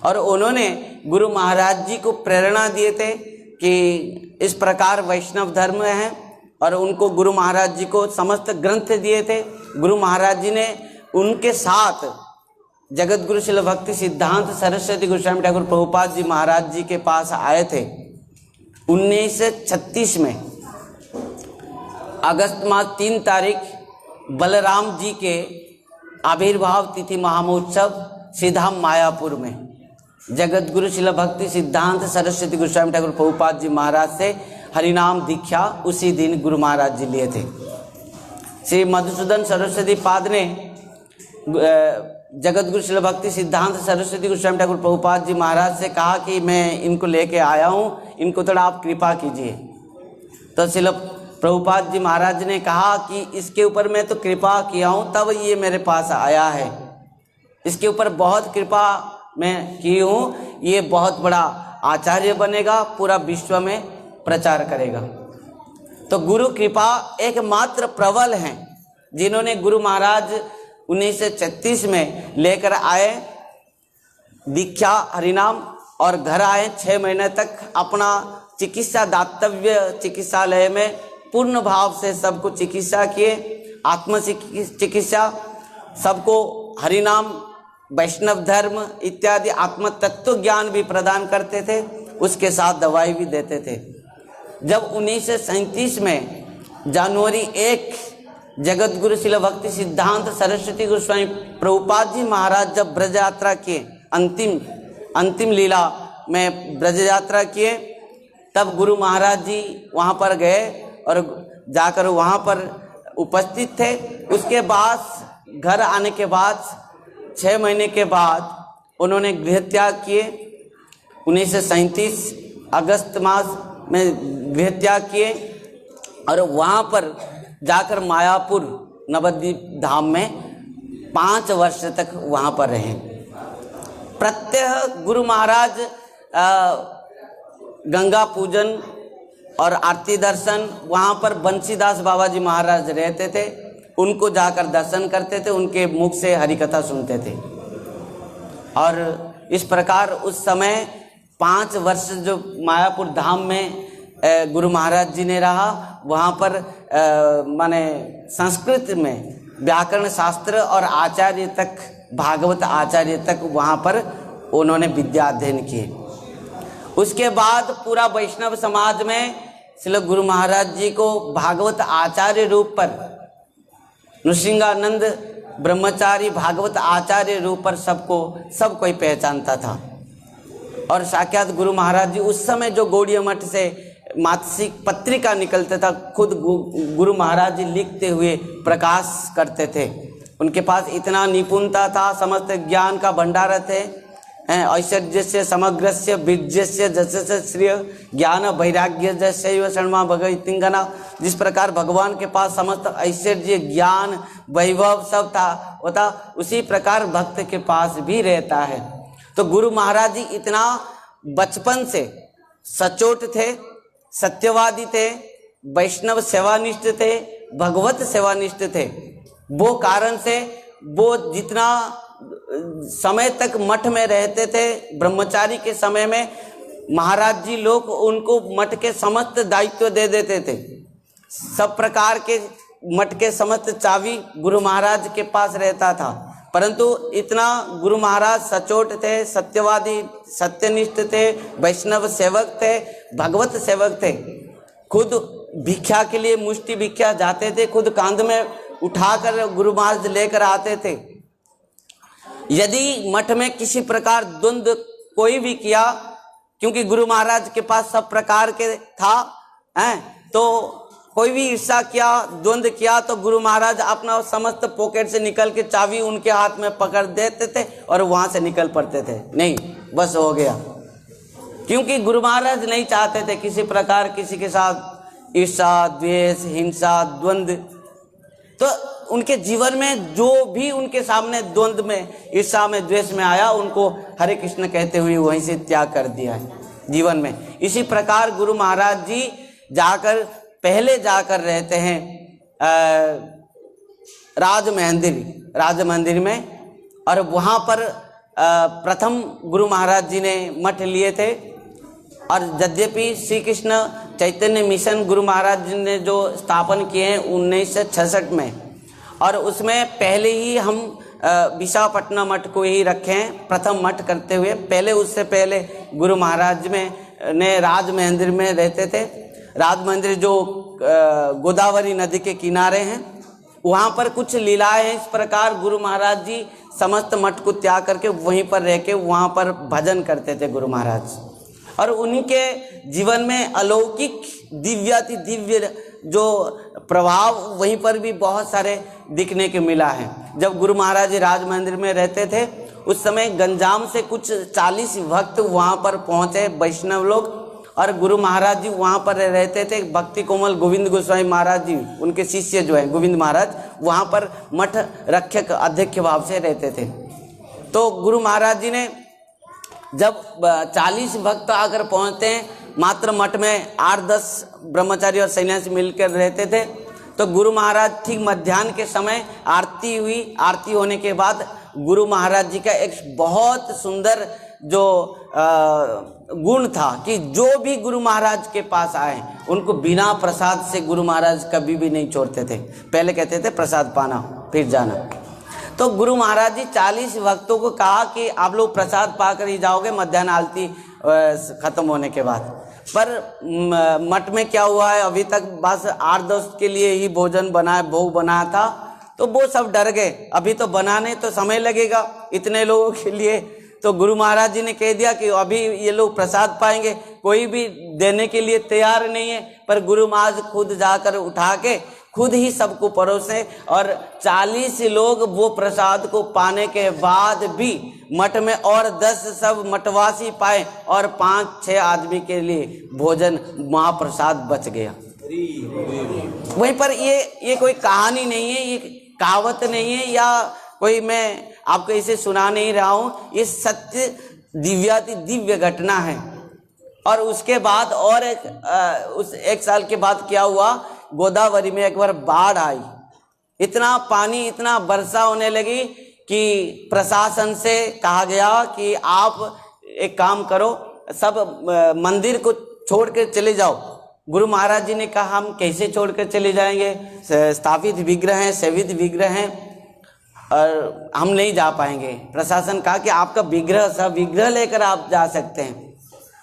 और उन्होंने गुरु महाराज जी को प्रेरणा दिए थे कि इस प्रकार वैष्णव धर्म है, और उनको गुरु महाराज जी को समस्त ग्रंथ दिए थे। गुरु महाराज जी ने उनके साथ जगत गुरु शिला भक्ति सिद्धांत सरस्वती गोस्वामी ठाकुर प्रभुपाद जी महाराज जी के पास आए थे 1936 में। अगस्त मास 3 तारीख बलराम जी के आविर्भाव तिथि महामहोत्सव श्रीधाम मायापुर में जगत गुरु शिला भक्ति सिद्धांत सरस्वती गोस्वामी ठाकुर प्रभुपाद जी महाराज से हरिनाम दीक्षा उसी दिन गुरु महाराज जी लिए थे। श्री मधुसूदन सरस्वती पाद ने जगत गुरु शिला भक्ति सिद्धांत सरस्वती गोस्वामी ठाकुर प्रभुपाद जी महाराज से कहा कि मैं इनको लेके आया हूँ, इनको थोड़ा आप कृपा कीजिए। तो शिला प्रभुपाद जी महाराज ने कहा कि इसके ऊपर मैं तो कृपा किया हूँ, तब ये मेरे पास आया है, इसके ऊपर बहुत कृपा मैं की हूँ, ये बहुत बड़ा आचार्य बनेगा, पूरा विश्व में प्रचार करेगा। तो गुरु कृपा एकमात्र प्रबल हैं जिन्होंने गुरु महाराज 1936 में लेकर आए दीक्षा हरिनाम, और घर आए 6 महीने तक अपना चिकित्सा दातव्य चिकित्सालय में पूर्ण भाव से सबको चिकित्सा किए, आत्म चिकित्सा, सबको हरिनाम, वैष्णव धर्म इत्यादि आत्म तत्व ज्ञान भी प्रदान करते थे, उसके साथ दवाई भी देते थे। जब 1937 में जनवरी 1 जगत गुरु शिला भक्ति सिद्धांत सरस्वती गोस्वामी प्रभुपाद जी महाराज जब ब्रज यात्रा किए, अंतिम लीला में ब्रज यात्रा किए, तब गुरु महाराज जी वहाँ पर गए और जाकर वहाँ पर उपस्थित थे। उसके बाद घर आने के बाद 6 महीने के बाद उन्होंने गृह त्याग किए। 1937 अगस्त मास में गृह त्याग किए और वहाँ पर जाकर मायापुर नवद्वीप धाम में 5 वर्ष तक वहाँ पर रहे। प्रत्यह गुरु महाराज गंगा पूजन और आरती दर्शन वहाँ पर बंसीदास बाबा जी महाराज रहते थे, उनको जाकर दर्शन करते थे, उनके मुख से हरि कथा सुनते थे। और इस प्रकार उस समय 5 वर्ष जो मायापुर धाम में गुरु महाराज जी ने रहा, वहाँ पर माने संस्कृत में व्याकरण शास्त्र और आचार्य तक, भागवत आचार्य तक वहाँ पर उन्होंने विद्या अध्ययन किए। उसके बाद पूरा वैष्णव समाज में श्री गुरु महाराज जी को भागवत आचार्य रूप पर, नृसिंगानंद ब्रह्मचारी भागवत आचार्य रूप पर सब कोई पहचानता था। और साक्षात गुरु महाराज जी उस समय जो गौड़ीय मठ से मासिक पत्रिका निकलता था, खुद गुरु महाराज जी लिखते हुए प्रकाश करते थे। उनके पास इतना निपुणता था, समस्त ज्ञान का भंडार थे। ऐश्वर्यस्य समग्रस्य बीर्यस्य जस्य श्रेय ज्ञान वैराग्य जस्य शर्मा भगवतिंगना। जिस प्रकार भगवान के पास समस्त ऐश्वर्य ज्ञान वैभव सब था होता, उसी प्रकार भक्त के पास भी रहता है। तो गुरु महाराज जी इतना बचपन से सचोट थे, सत्यवादी थे, वैष्णव सेवानिष्ठ थे, भगवत सेवानिष्ठ थे। वो कारण से वो जितना समय तक मठ में रहते थे, ब्रह्मचारी के समय में महाराज जी लोग उनको मठ के समस्त दायित्व दे देते थे। सब प्रकार के मठ के समस्त चाबी गुरु महाराज के पास रहता था। परंतु इतना गुरु महाराज सचोट थे, सत्यवादी, सत्यनिष्ठ थे, वैष्णव सेवक थे, भगवत सेवक थे। खुद भिक्षा के लिए मुष्टि भिक्षा जाते थे, खुद कांध में उठाकर गुरु महाराज लेकर आते थे। यदि मठ में किसी प्रकार द्वंद्व कोई भी किया, क्योंकि गुरु महाराज के पास सब प्रकार के था, तो कोई भी ईर्षा किया, द्वंद्व किया, तो गुरु महाराज अपना समस्त पॉकेट से निकल के चाबी उनके हाथ में पकड़ देते थे और वहां से निकल पड़ते थे। नहीं, बस हो गया। क्योंकि गुरु महाराज नहीं चाहते थे किसी प्रकार किसी के साथ ईर्षा, द्वेष, हिंसा, द्वंद्व। तो उनके जीवन में जो भी उनके सामने द्वंद्व में, ईर्षा में, द्वेष में आया, उनको हरे कृष्ण कहते हुए वहीं से त्याग कर दिया है जीवन में। इसी प्रकार गुरु महाराज जी पहले जाकर रहते हैं राज मंदिर में, और वहाँ पर प्रथम गुरु महाराज जी ने मठ लिए थे। और यद्यपि श्री कृष्ण चैतन्य मिशन गुरु महाराज जी ने जो स्थापन किए हैं 1966 में, और उसमें पहले ही हम विशाखापट्टनम मठ को ही रखे हैं प्रथम मठ करते हुए। पहले उससे पहले गुरु महाराज ने राज मंदिर में रहते थे। राज मंदिर जो गोदावरी नदी के किनारे हैं, वहाँ पर कुछ लीलाएं हैं। इस प्रकार गुरु महाराज जी समस्त मठ को त्याग करके वहीं पर रह के वहाँ पर भजन करते थे गुरु महाराज। और उन्हीं के जीवन में अलौकिक दिव्याति दिव्य जो प्रभाव वहीं पर भी बहुत सारे दिखने के मिला है। जब गुरु महाराज जी राज मंदिर में रहते थे, उस समय गंजाम से कुछ 40 भक्त वहाँ पर पहुँचे, वैष्णव लोग। और गुरु महाराज जी वहाँ पर रहते थे। भक्ति कोमल गोविंद गोस्वामी महाराज जी, उनके शिष्य जो है गोविंद महाराज, वहाँ पर मठ रक्षक अध्यक्ष भाव से रहते थे। तो गुरु महाराज जी ने जब 40 भक्त आकर पहुँचते हैं, मात्र मठ में 8-10 ब्रह्मचारी और सन्यासी मिलकर रहते थे। तो गुरु महाराज ठीक मध्याह्न के समय आरती हुई। आरती होने के बाद गुरु महाराज जी का एक बहुत सुंदर जो गुण था कि जो भी गुरु महाराज के पास आए उनको बिना प्रसाद से गुरु महाराज कभी भी नहीं छोड़ते थे। पहले कहते थे प्रसाद पाना फिर जाना। तो गुरु महाराज जी 40 भक्तों को कहा कि आप लोग प्रसाद पाकर ही जाओगे मध्याह्न आरती खत्म होने के बाद। पर मठ में क्या हुआ है, अभी तक बस 8-10 के लिए ही भोग बनाया था, तो वो सब डर गए। अभी तो बनाने तो समय लगेगा इतने लोगों के लिए। तो गुरु महाराज जी ने कह दिया कि अभी ये लोग प्रसाद पाएंगे, कोई भी देने के लिए तैयार नहीं है। पर गुरु महाराज खुद जाकर उठा के खुद ही सबको परोसे, और 40 लोग वो प्रसाद को पाने के बाद भी मठ में और 10 सब मठवासी पाए, और 5-6 आदमी के लिए भोजन महाप्रसाद बच गया। वहीं पर ये कोई कहानी नहीं है, ये कहावत नहीं है, या कोई मैं आपको इसे सुना नहीं रहा हूँ। ये सत्य दिव्याति दिव्य घटना है। और उसके बाद और एक साल के बाद क्या हुआ, गोदावरी में एक बार बाढ़ आई। इतना पानी, इतना वर्षा होने लगी कि प्रशासन से कहा गया कि आप एक काम करो, सब मंदिर को छोड़ कर चले जाओ। गुरु महाराज जी ने कहा हम कैसे छोड़ कर चले जाएंगे, स्थापित विग्रह हैं, सेवित विग्रह हैं, और हम नहीं जा पाएंगे। प्रशासन कहा कि आपका विग्रह, सब विग्रह लेकर आप जा सकते हैं,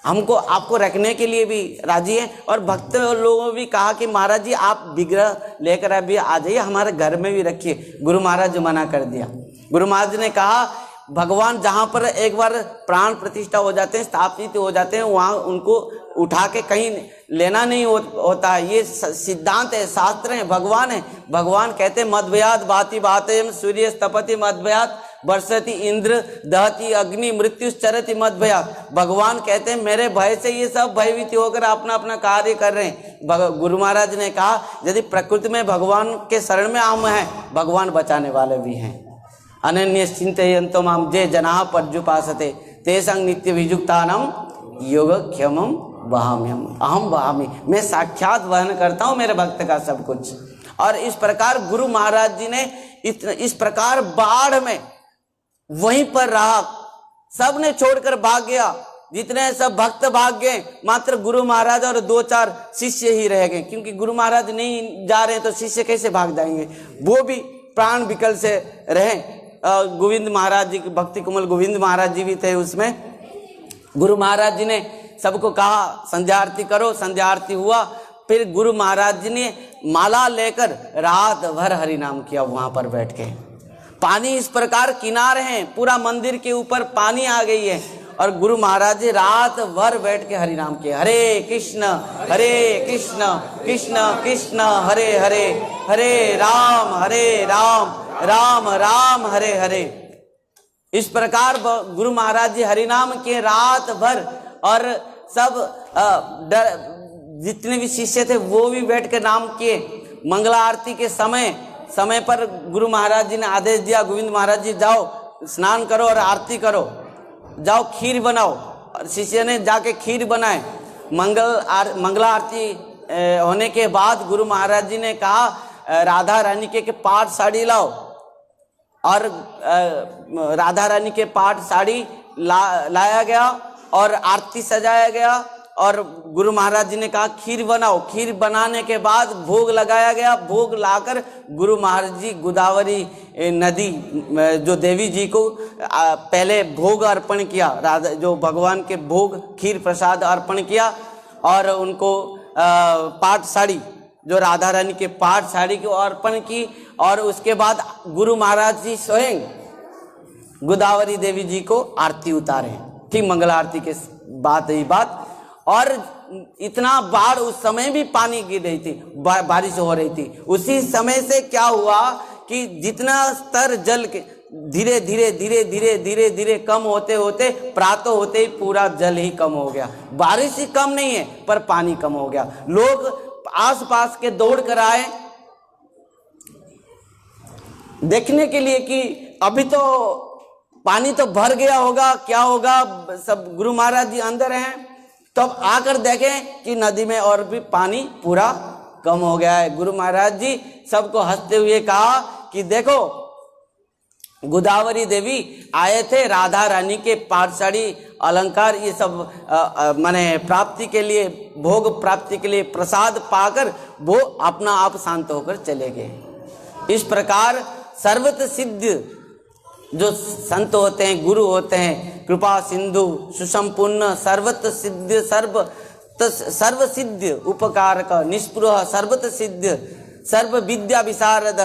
हमको आपको रखने के लिए भी राजी है। और भक्त लोगों ने भी कहा कि महाराज जी आप विग्रह लेकर अभी आ जाइए, हमारे घर में भी रखिए। गुरु महाराज मना कर दिया। गुरु महाराज ने कहा भगवान जहाँ पर एक बार प्राण प्रतिष्ठा हो जाते हैं, स्थापित हो जाते हैं, वहाँ उनको उठा के कहीं लेना नहीं होता है। ये सिद्धांत है, शास्त्र है, भगवान है। भगवान कहते हैं मद्भयात भाति भातयम सूर्य तपति मद्भयात बरसती इंद्र दहती अग्नि मृत्युश्चरति मद्भयात। भगवान कहते हैं मेरे भय से ये सब भयभीत होकर अपना अपना कार्य कर रहे हैं। गुरु महाराज ने कहा यदि प्रकृति में भगवान के शरण में हम हैं, भगवान बचाने वाले भी हैं। अनन्य चिंतयन्तो माम जे जनाः पर्युपासते तेषां नित्य विजुक्तानां योगक्षेमं वहाम्यहम् अहम वहामि। मैं साक्षात वहन करता हूँ मेरे भक्त का सब कुछ। और इस प्रकार गुरु महाराज जी ने इस प्रकार बाढ़ में वहीं पर रहा, सब ने छोड़कर भाग गया, जितने सब भक्त भाग गए, मात्र गुरु महाराज और 2-4 शिष्य ही रह गए। क्योंकि गुरु महाराज नहीं जा रहे तो शिष्य कैसे भाग जाएंगे, वो भी प्राण विकल से रहे। गोविंद महाराज जी, भक्ति कुमल गोविंद महाराज जी भी थे उसमें। गुरु महाराज जी ने सबको कहा संध्या आरती करो, संध्या आरती हुआ। फिर गुरु महाराज जी ने माला लेकर रात भर हरि नाम किया वहां पर बैठ के। पानी इस प्रकार किनारे हैं, पूरा मंदिर के ऊपर पानी आ गई है, और गुरु महाराज जी रात भर बैठ के हरि नाम किया। हरे कृष्ण कृष्ण कृष्ण हरे हरे, हरे राम राम राम हरे हरे। इस प्रकार गुरु महाराज जी हरि नाम किए रात भर। और सब जितने भी शिष्य थे वो भी बैठ के नाम किए। मंगला आरती के समय पर गुरु महाराज जी ने आदेश दिया, गोविंद महाराज जी जाओ स्नान करो और आरती करो, जाओ खीर बनाओ। और शिष्य ने जाके खीर बनाए। मंगला आरती होने के बाद गुरु महाराज जी ने कहा राधा रानी के पाट साड़ी लाओ। और राधा रानी के पाट साड़ी लाया गया और आरती सजाया गया। और गुरु महाराज जी ने कहा खीर बनाओ। खीर बनाने के बाद भोग लगाया गया। भोग लाकर गुरु महाराज जी गोदावरी नदी जो देवी जी को पहले भोग अर्पण किया, राधा जो भगवान के भोग खीर प्रसाद अर्पण किया। और उनको पाट साड़ी जो राधा रानी के पाट साड़ी को अर्पण की। और उसके बाद गुरु महाराज जी स्वयं गोदावरी देवी जी को आरती उतारे। ठीक मंगला आरती के बाद ही बात। और इतना बाढ़ उस समय भी पानी गिर रही थी, बारिश हो रही थी। उसी समय से क्या हुआ कि जितना स्तर जल के धीरे धीरे धीरे धीरे धीरे धीरे कम होते होते प्रातः होते ही पूरा जल ही कम हो गया। बारिश ही कम नहीं है पर पानी कम हो गया। लोग आसपास के दौड़ कर आए देखने के लिए कि अभी तो पानी तो भर गया होगा, क्या होगा। सब गुरु महाराज जी अंदर हैं, तब आकर देखें कि नदी में और भी पानी पूरा कम हो गया है। गुरु महाराज जी सबको हंसते हुए कहा कि देखो गोदावरी देवी आए थे राधा रानी के पाट साड़ी अलंकार ये सब माने प्राप्ति के लिए, भोग प्राप्ति के लिए प्रसाद पाकर वो अपना आप शांत होकर चले गए। इस प्रकार सर्वत सिद्ध जो संत होते हैं, गुरु होते हैं, कृपा सिंधु सुसंपूर्ण सर्वत सिद्ध सर्व सिद्ध उपकारक निष्पृह सर्वत सिद्ध सर्व विद्या विशारद,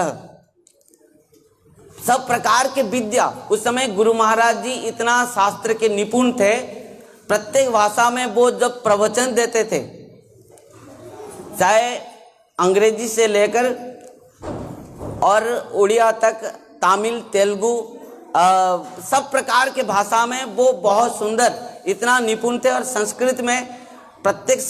सब प्रकार के विद्या। उस समय गुरु महाराज जी इतना शास्त्र के निपुण थे, प्रत्येक भाषा में वो जब प्रवचन देते थे, चाहे अंग्रेजी से लेकर और उड़िया तक, तमिल तेलुगु सब प्रकार के भाषा में वो बहुत सुंदर इतना निपुण थे। और संस्कृत में प्रत्येक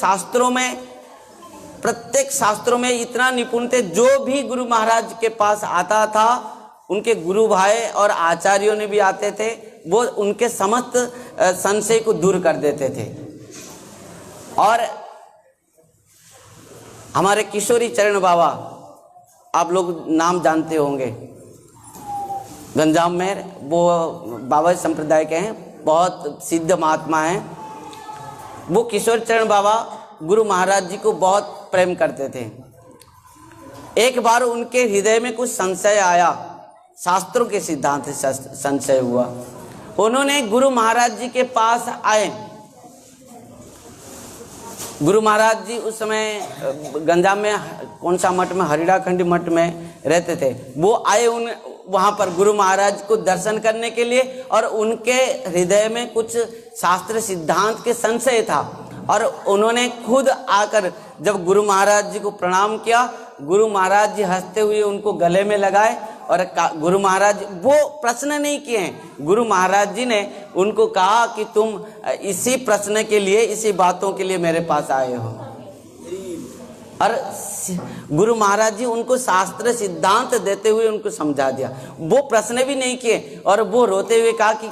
शास्त्रों में इतना निपुण थे। जो भी गुरु महाराज के पास आता था उनके गुरु भाई और आचार्यों ने भी आते थे, वो उनके समस्त संशय को दूर कर देते थे। और हमारे किशोरी चरण बाबा, आप लोग नाम जानते होंगे, गंजाम में वो बाबा संप्रदाय के हैं, बहुत सिद्ध महात्मा हैं। वो किशोर चरण बाबा गुरु महाराज जी को बहुत प्रेम करते थे। एक बार उनके हृदय में कुछ संशय आया, शास्त्रों के सिद्धांत से संशय हुआ। उन्होंने गुरु महाराज जी के पास आए। गुरु महाराज जी उस समय गंजाम में कौन सा मठ में, हरिड़ा खंडी मठ में रहते थे। वो आए वहाँ पर गुरु महाराज को दर्शन करने के लिए, और उनके हृदय में कुछ शास्त्र सिद्धांत के संशय था, और उन्होंने खुद आकर जब गुरु महाराज जी को प्रणाम किया, गुरु महाराज जी हंसते हुए उनको गले में लगाए, और गुरु महाराज वो प्रश्न नहीं किए हैं, गुरु महाराज जी ने उनको कहा कि तुम इसी प्रश्न के लिए, इसी बातों के लिए मेरे पास आए हो। और गुरु महाराज जी उनको शास्त्र सिद्धांत देते हुए उनको समझा दिया, वो प्रश्न भी नहीं किए, और वो रोते हुए कहा कि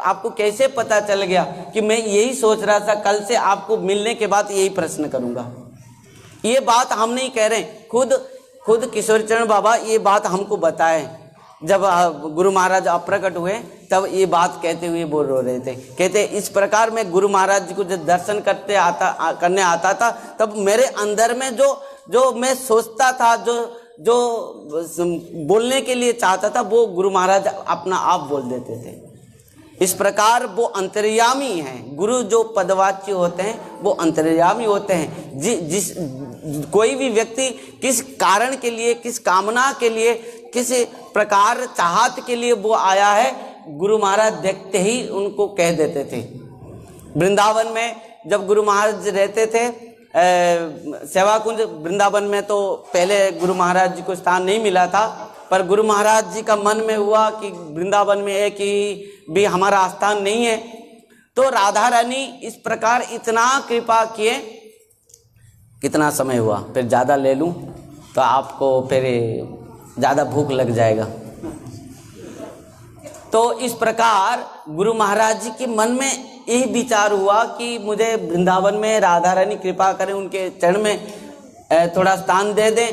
आपको कैसे पता चल गया कि मैं यही सोच रहा था, कल से आपको मिलने के बाद यही प्रश्न करूंगा। ये बात हम नहीं कह रहे, खुद किशोर चरण बाबा ये बात हमको बताए। जब गुरु महाराज अप्रकट हुए तब ये बात कहते हुए बोल रो रहे थे, कहते इस प्रकार मैं गुरु महाराज जी को जब दर्शन करने आता था, तब मेरे अंदर में जो मैं सोचता था, जो बोलने के लिए चाहता था, वो गुरु महाराज अपना आप बोल देते थे। इस प्रकार वो अंतर्यामी हैं। गुरु जो पदवाच्य होते हैं वो अंतर्यामी होते हैं। जिस कोई भी व्यक्ति किस कारण के लिए, किस कामना के लिए, किस प्रकार चाहत के लिए वो आया है, गुरु महाराज देखते ही उनको कह देते थे। वृंदावन में जब गुरु महाराज रहते थे, सेवा कुंज वृंदावन में, तो पहले गुरु महाराज जी को स्थान नहीं मिला था, पर गुरु महाराज जी का मन में हुआ कि वृंदावन में एक ही भी हमारा स्थान नहीं है, तो राधा रानी इस प्रकार इतना कृपा किए। कितना समय हुआ, फिर ज़्यादा ले लूं तो आपको फिर ज़्यादा भूख लग जाएगा। तो इस प्रकार गुरु महाराज जी के मन में यही विचार हुआ कि मुझे वृंदावन में राधा रानी कृपा करें, उनके चरण में थोड़ा स्थान दे दें।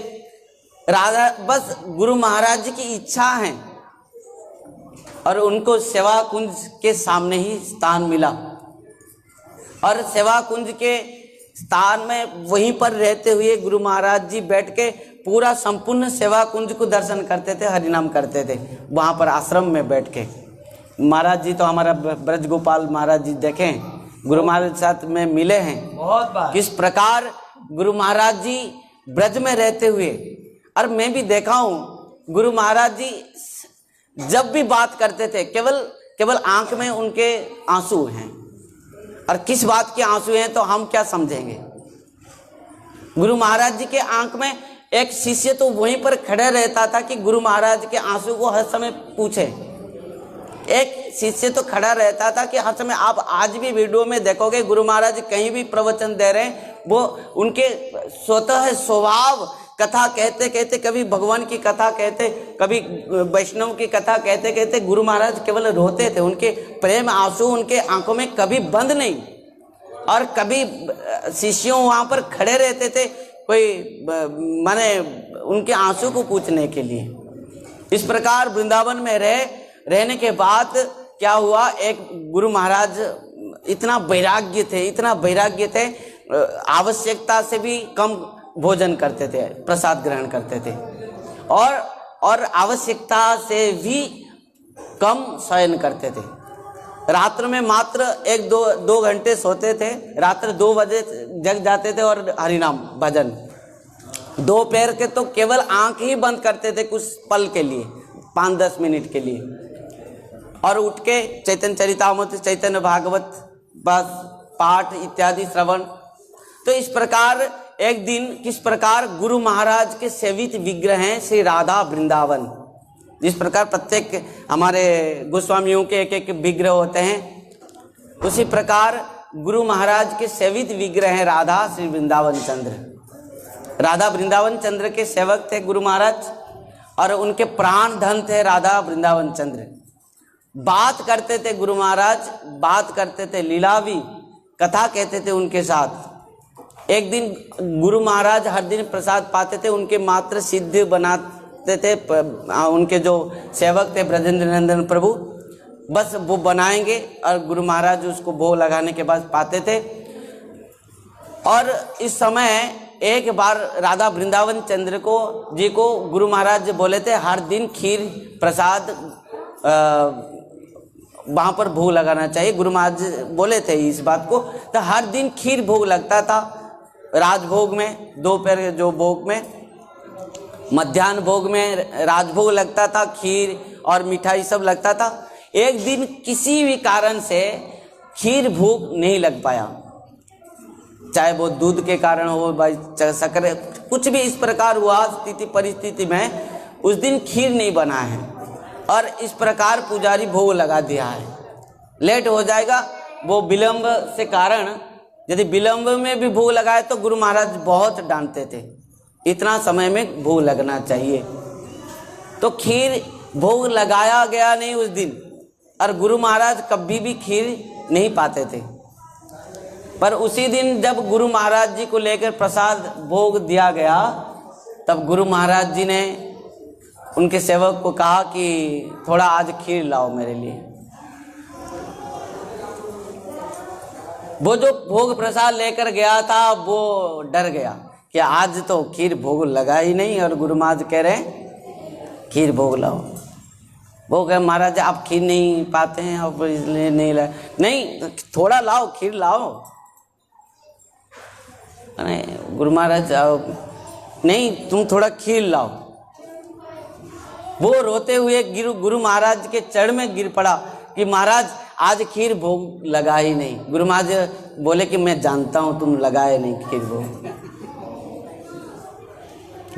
राधा बस गुरु महाराज जी की इच्छा है, और उनको सेवा कुंज के सामने ही स्थान मिला, और सेवा कुंज के स्थान में वहीं पर रहते हुए गुरु महाराज जी बैठ के पूरा संपूर्ण सेवा कुंज को दर्शन करते थे, हरिनाम करते थे वहाँ पर आश्रम में बैठ के। महाराज जी तो हमारा ब्रज गोपाल महाराज जी देखें, गुरु महाराज के साथ में मिले हैं बहुत बार, किस प्रकार गुरु महाराज जी ब्रज में रहते हुए, और मैं भी देखा हूँ गुरु महाराज जी जब भी बात करते थे केवल आंख में उनके आंसू हैं, और किस बात के आंसू हैं तो हम क्या समझेंगे। गुरु महाराज जी के आंख में एक शिष्य तो वहीं पर खड़े रहता था कि गुरु महाराज के आंसू को हर समय पूछे। एक शिष्य तो खड़ा रहता था कि हर समय, आप आज भी वीडियो में देखोगे गुरु महाराज कहीं भी प्रवचन दे रहे हैं, वो उनके स्वतः स्वभाव कथा कहते कहते, कभी भगवान की कथा कहते, कभी वैष्णव की कथा कहते कहते गुरु महाराज केवल रोते थे। उनके प्रेम आंसू उनके आंखों में कभी बंद नहीं, और कभी शिष्यों वहाँ पर खड़े रहते थे कोई माने उनके आंसू को पूछने के लिए। इस प्रकार वृंदावन में रहने के बाद क्या हुआ, एक गुरु महाराज इतना वैराग्य थे, आवश्यकता से भी कम भोजन करते थे, प्रसाद ग्रहण करते थे, और आवश्यकता से भी कम शयन करते थे। रात्र में मात्र 1-2 घंटे सोते थे, रात्र 2 बजे जग जाते थे, और हरिनाम भजन। दोपहर के तो केवल आंख ही बंद करते थे कुछ पल के लिए, 5-10 मिनट के लिए, और उठ के चैतन्य चरितामृत, चैतन्य भागवत बस पाठ इत्यादि श्रवण। तो इस प्रकार एक दिन किस प्रकार गुरु महाराज के सेवित विग्रह हैं श्री राधा वृंदावन, जिस प्रकार प्रत्येक हमारे गोस्वामियों के एक विग्रह होते हैं, उसी प्रकार गुरु महाराज के सेवित विग्रह हैं राधा श्री वृंदावन चंद्र। राधा वृंदावन चंद्र के सेवक थे गुरु महाराज, और उनके प्राण धन थे राधा वृंदावन चंद्र। बात करते थे गुरु महाराज, बात करते थे, लीलावी कथा कहते थे उनके साथ। एक दिन गुरु महाराज हर दिन प्रसाद पाते थे, उनके मात्र सिद्ध बनाते थे, उनके जो सेवक थे ब्रजेंद्र नंदन प्रभु, बस वो बनाएंगे और गुरु महाराज उसको भोग लगाने के बाद पाते थे। और इस समय एक बार राधा वृंदावन चंद्र जी को गुरु महाराज बोले थे हर दिन खीर प्रसाद वहाँ पर भोग लगाना चाहिए। गुरु महाराज बोले थे इस बात को, तो हर दिन खीर भोग लगता था राजभोग में, दोपहर जो भोग में। मध्याह्न भोग में राजभोग लगता था, खीर और मिठाई सब लगता था। एक दिन किसी भी कारण से खीर भोग नहीं लग पाया, चाहे वो दूध के कारण हो, चाहे शक्कर, कुछ भी इस प्रकार हुआ स्थिति परिस्थिति में उस दिन खीर नहीं बना है और इस प्रकार पुजारी भोग लगा दिया है। लेट हो जाएगा, वो विलंब से कारण, यदि विलंब में भी भोग लगाए तो गुरु महाराज बहुत डांटते थे, इतना समय में भोग लगना चाहिए। तो खीर भोग लगाया गया नहीं उस दिन और गुरु महाराज कभी भी खीर नहीं पाते थे। पर उसी दिन जब गुरु महाराज जी को लेकर प्रसाद भोग दिया गया, तब गुरु महाराज जी ने उनके सेवक को कहा कि थोड़ा आज खीर लाओ मेरे लिए। वो जो भोग प्रसाद लेकर गया था वो डर गया कि आज तो खीर भोग लगा ही नहीं और गुरु महाराज कह रहे हैं खीर भोग लाओ। वो कहे महाराज आप खीर नहीं पाते हैं, आप इसलिए नहीं लाए। नहीं, थोड़ा लाओ, खीर लाओ। अरे गुरु महाराज नहीं, तुम थोड़ा खीर लाओ। वो रोते हुए गुरु महाराज के चरण में गिर पड़ा कि महाराज आज खीर भोग लगा ही नहीं। गुरु महाराज बोले कि मैं जानता हूं तुम लगाए नहीं खीर भोग।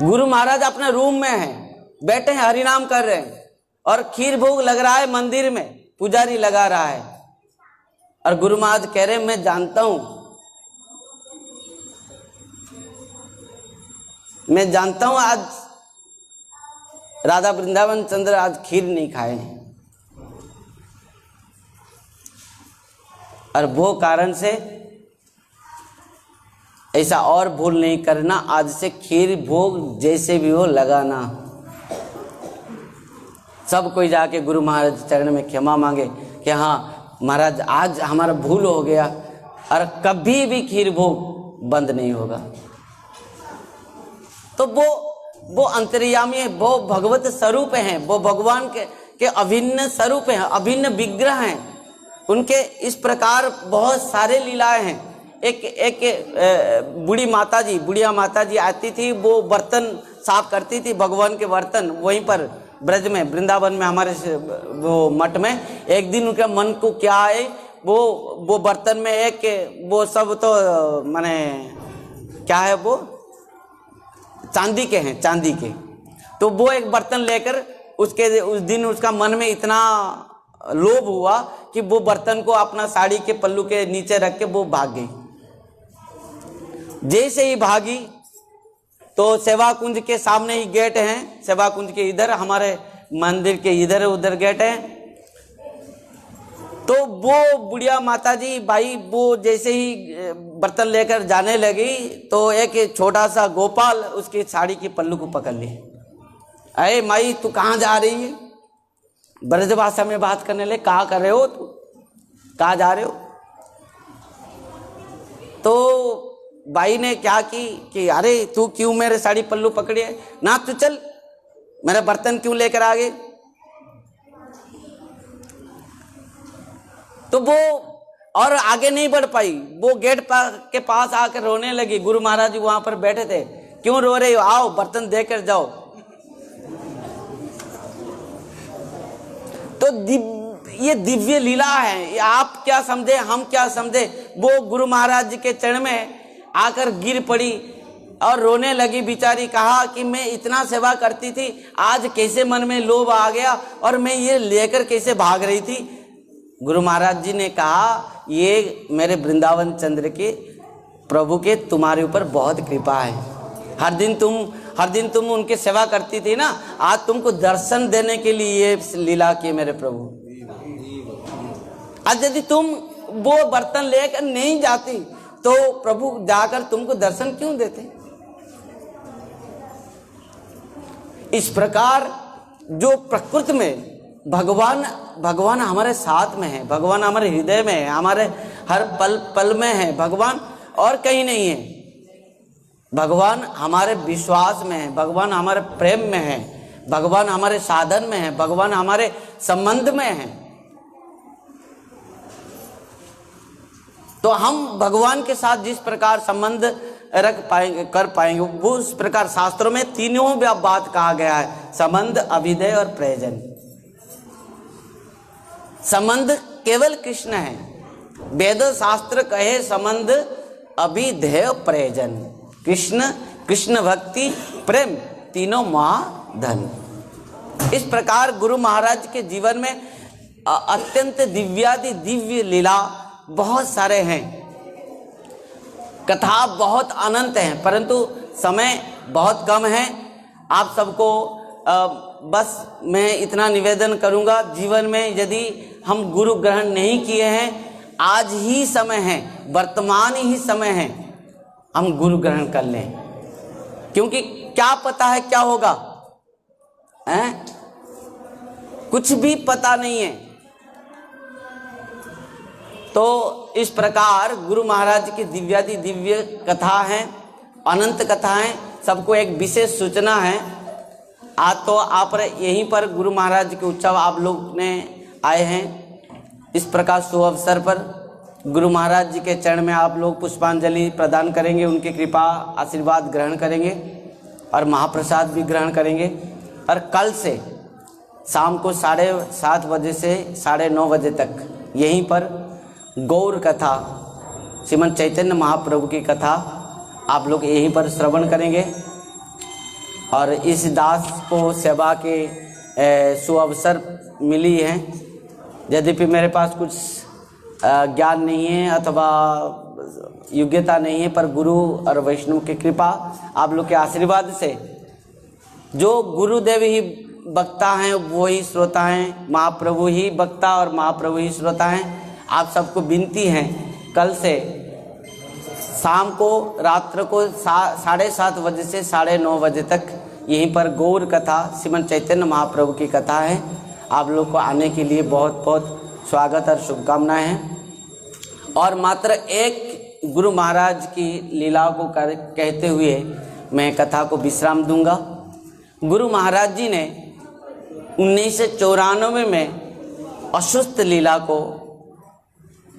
गुरु महाराज अपने रूम में हैं, बैठे हैं, हरिनाम कर रहे हैं और खीर भोग लग रहा है मंदिर में, पुजारी लगा रहा है और गुरु महाराज कह रहे हैं मैं जानता हूं, मैं जानता हूं आज राधा वृंदावन चंद्र आज खीर नहीं खाए हैं। और वो कारण से ऐसा और भूल नहीं करना, आज से खीर भोग जैसे भी हो लगाना। सब कोई जाके गुरु महाराज चरण में क्षमा मांगे कि हाँ महाराज आज हमारा भूल हो गया और कभी भी खीर भोग बंद नहीं होगा। तो वो अंतर्यामी है, वो भगवत स्वरूप हैं, वो भगवान के अभिन्न स्वरूप हैं, अभिन्न विग्रह हैं। उनके इस प्रकार बहुत सारे लीलाएं हैं। एक बुढ़िया माता जी आती थी, वो बर्तन साफ करती थी, भगवान के बर्तन, वहीं पर ब्रज में वृंदावन में हमारे वो मठ में। एक दिन उनके मन को क्या आए, वो बर्तन में एक वो सब तो माने क्या है, वो चांदी के हैं, चांदी के। तो वो एक बर्तन लेकर उस दिन उसका मन में इतना लोभ हुआ कि वो बर्तन को अपना साड़ी के पल्लू के नीचे रख के वो भाग गई। जैसे ही भागी तो सेवा कुंज के सामने ही गेट हैं, सेवा कुंज के इधर, हमारे मंदिर के इधर उधर गेट हैं। तो वो बुढ़िया माता जी भाई वो जैसे ही बर्तन लेकर जाने लगी तो एक छोटा सा गोपाल उसकी साड़ी की पल्लू को पकड़ ली। अरे माई तू कहाँ जा रही है? ब्रज भाषा में बात करने लगे, कहाँ कर रहे हो तू, कहाँ जा रहे हो? तो भाई ने क्या कि अरे तू क्यों मेरे साड़ी पल्लू पकड़ी है, ना तू चल, मेरा बर्तन क्यों लेकर आ गए? तो वो और आगे नहीं बढ़ पाई, वो गेट के पास आकर रोने लगी। गुरु महाराज जी वहां पर बैठे थे, क्यों रो रहे हो, आओ बर्तन देकर जाओ। तो ये दिव्य लीला है, आप क्या समझे, हम क्या समझे। वो गुरु महाराज जी के चरण में आकर गिर पड़ी और रोने लगी बेचारी। कहा कि मैं इतना सेवा करती थी, आज कैसे मन में लोभ आ गया और मैं ये लेकर कैसे भाग रही थी। गुरु महाराज जी ने कहा ये मेरे वृंदावन चंद्र के प्रभु के तुम्हारे ऊपर बहुत कृपा है। हर दिन तुम उनकी सेवा करती थी ना, आज तुमको दर्शन देने के लिए ये लीला की मेरे प्रभु। आज यदि तुम वो बर्तन लेकर नहीं जाती तो प्रभु जाकर तुमको दर्शन क्यों देते। इस प्रकार जो प्रकृति में भगवान हमारे साथ में है, भगवान हमारे हृदय में है, हमारे हर पल पल में है भगवान, और कहीं नहीं है। भगवान हमारे विश्वास में है, भगवान हमारे प्रेम में है, भगवान हमारे साधन में है, भगवान हमारे संबंध में है। तो हम भगवान के साथ जिस प्रकार संबंध रख पाएंगे, कर पाएंगे। वो उस प्रकार शास्त्रों में तीनों बात कहा गया है, संबंध, अभिधेय और प्रयोजन। संबंध केवल कृष्ण है, वेद शास्त्र कहे संबंध, अभिधेय, प्रयोजन। कृष्ण, कृष्ण भक्ति, प्रेम, तीनों महाधन। इस प्रकार गुरु महाराज के जीवन में अत्यंत दिव्यादि दिव्य लीला बहुत सारे हैं, कथा बहुत अनंत हैं, परंतु समय बहुत कम है। आप सबको बस मैं इतना निवेदन करूंगा, जीवन में यदि हम गुरु ग्रहण नहीं किए हैं, आज ही समय है, वर्तमान ही समय है, हम गुरु ग्रहण कर लें, क्योंकि क्या पता है क्या होगा, हैं? कुछ भी पता नहीं है। तो इस प्रकार गुरु महाराज की दिव्यादि दिव्य कथा है, अनंत कथा है। सबको एक विशेष सूचना है, आज तो आप यहीं पर गुरु महाराज के उत्सव आप लोग ने आए हैं। इस प्रकार शुभ अवसर पर गुरु महाराज जी के चरण में आप लोग पुष्पांजलि प्रदान करेंगे, उनकी कृपा आशीर्वाद ग्रहण करेंगे और महाप्रसाद भी ग्रहण करेंगे। और कल से शाम को 7:30 बजे से 9:30 बजे तक यहीं पर गौर कथा, श्रीमद् चैतन्य महाप्रभु की कथा आप लोग यहीं पर श्रवण करेंगे। और इस दास को सेवा के सुअवसर मिली है, यद्यपि मेरे पास कुछ ज्ञान नहीं है अथवा योग्यता नहीं है, पर गुरु और वैष्णव की कृपा, आप लोग के आशीर्वाद से, जो गुरुदेव ही वक्ता हैं वही श्रोता हैं, महाप्रभु ही वक्ता और महाप्रभु ही श्रोता हैं। आप सबको विनती है, कल से शाम को, रात्र को 7:30 बजे से 9:30 बजे तक यहीं पर गौर कथा, श्रीमद् चैतन्य महाप्रभु की कथा है। आप लोग को आने के लिए बहुत बहुत स्वागत और शुभकामनाएं हैं। और मात्र एक गुरु महाराज की लीला को कहते हुए मैं कथा को विश्राम दूंगा। गुरु महाराज जी ने 1994 में अशुद्ध लीला को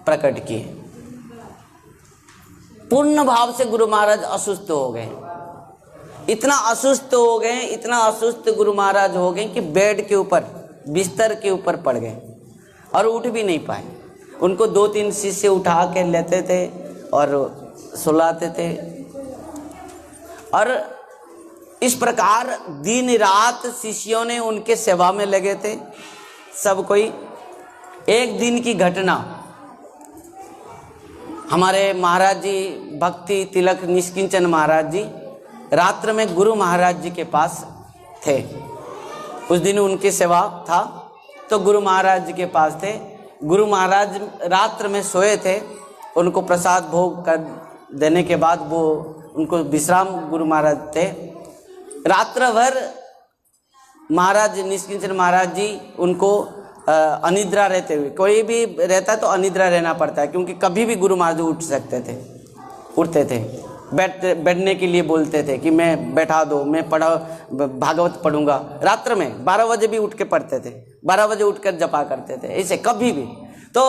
प्रकट किए। पूर्ण भाव से गुरु महाराज असुस्थ हो गए, इतना असुस्थ हो गए, इतना असुस्थ गुरु महाराज हो गए कि बेड के ऊपर, बिस्तर के ऊपर पड़ गए और उठ भी नहीं पाए। उनको 2-3 शिष्य उठा के लेते थे और सुलाते थे। और इस प्रकार दिन रात शिष्यों ने उनके सेवा में लगे थे, सब कोई। एक दिन की घटना, हमारे महाराज जी भक्ति तिलक निष्किंचन महाराज जी रात्र में गुरु महाराज जी के पास थे। उस दिन उनकी सेवा था, तो गुरु महाराज जी के पास थे। गुरु महाराज रात्र में सोए थे, उनको प्रसाद भोग कर देने के बाद वो उनको विश्राम, गुरु महाराज थे। रात्र भर महाराज निष्किंचन महाराज जी उनको अनिद्रा रहते हुए, कोई भी रहता तो अनिद्रा रहना पड़ता है, क्योंकि कभी भी गुरु महाराज उठ सकते थे, उठते थे, बैठने के लिए बोलते थे कि मैं बैठा दो, मैं भागवत पढ़ूंगा। रात्र में 12 बजे भी उठ के पढ़ते थे, 12 बजे उठकर जपा करते थे, ऐसे कभी भी। तो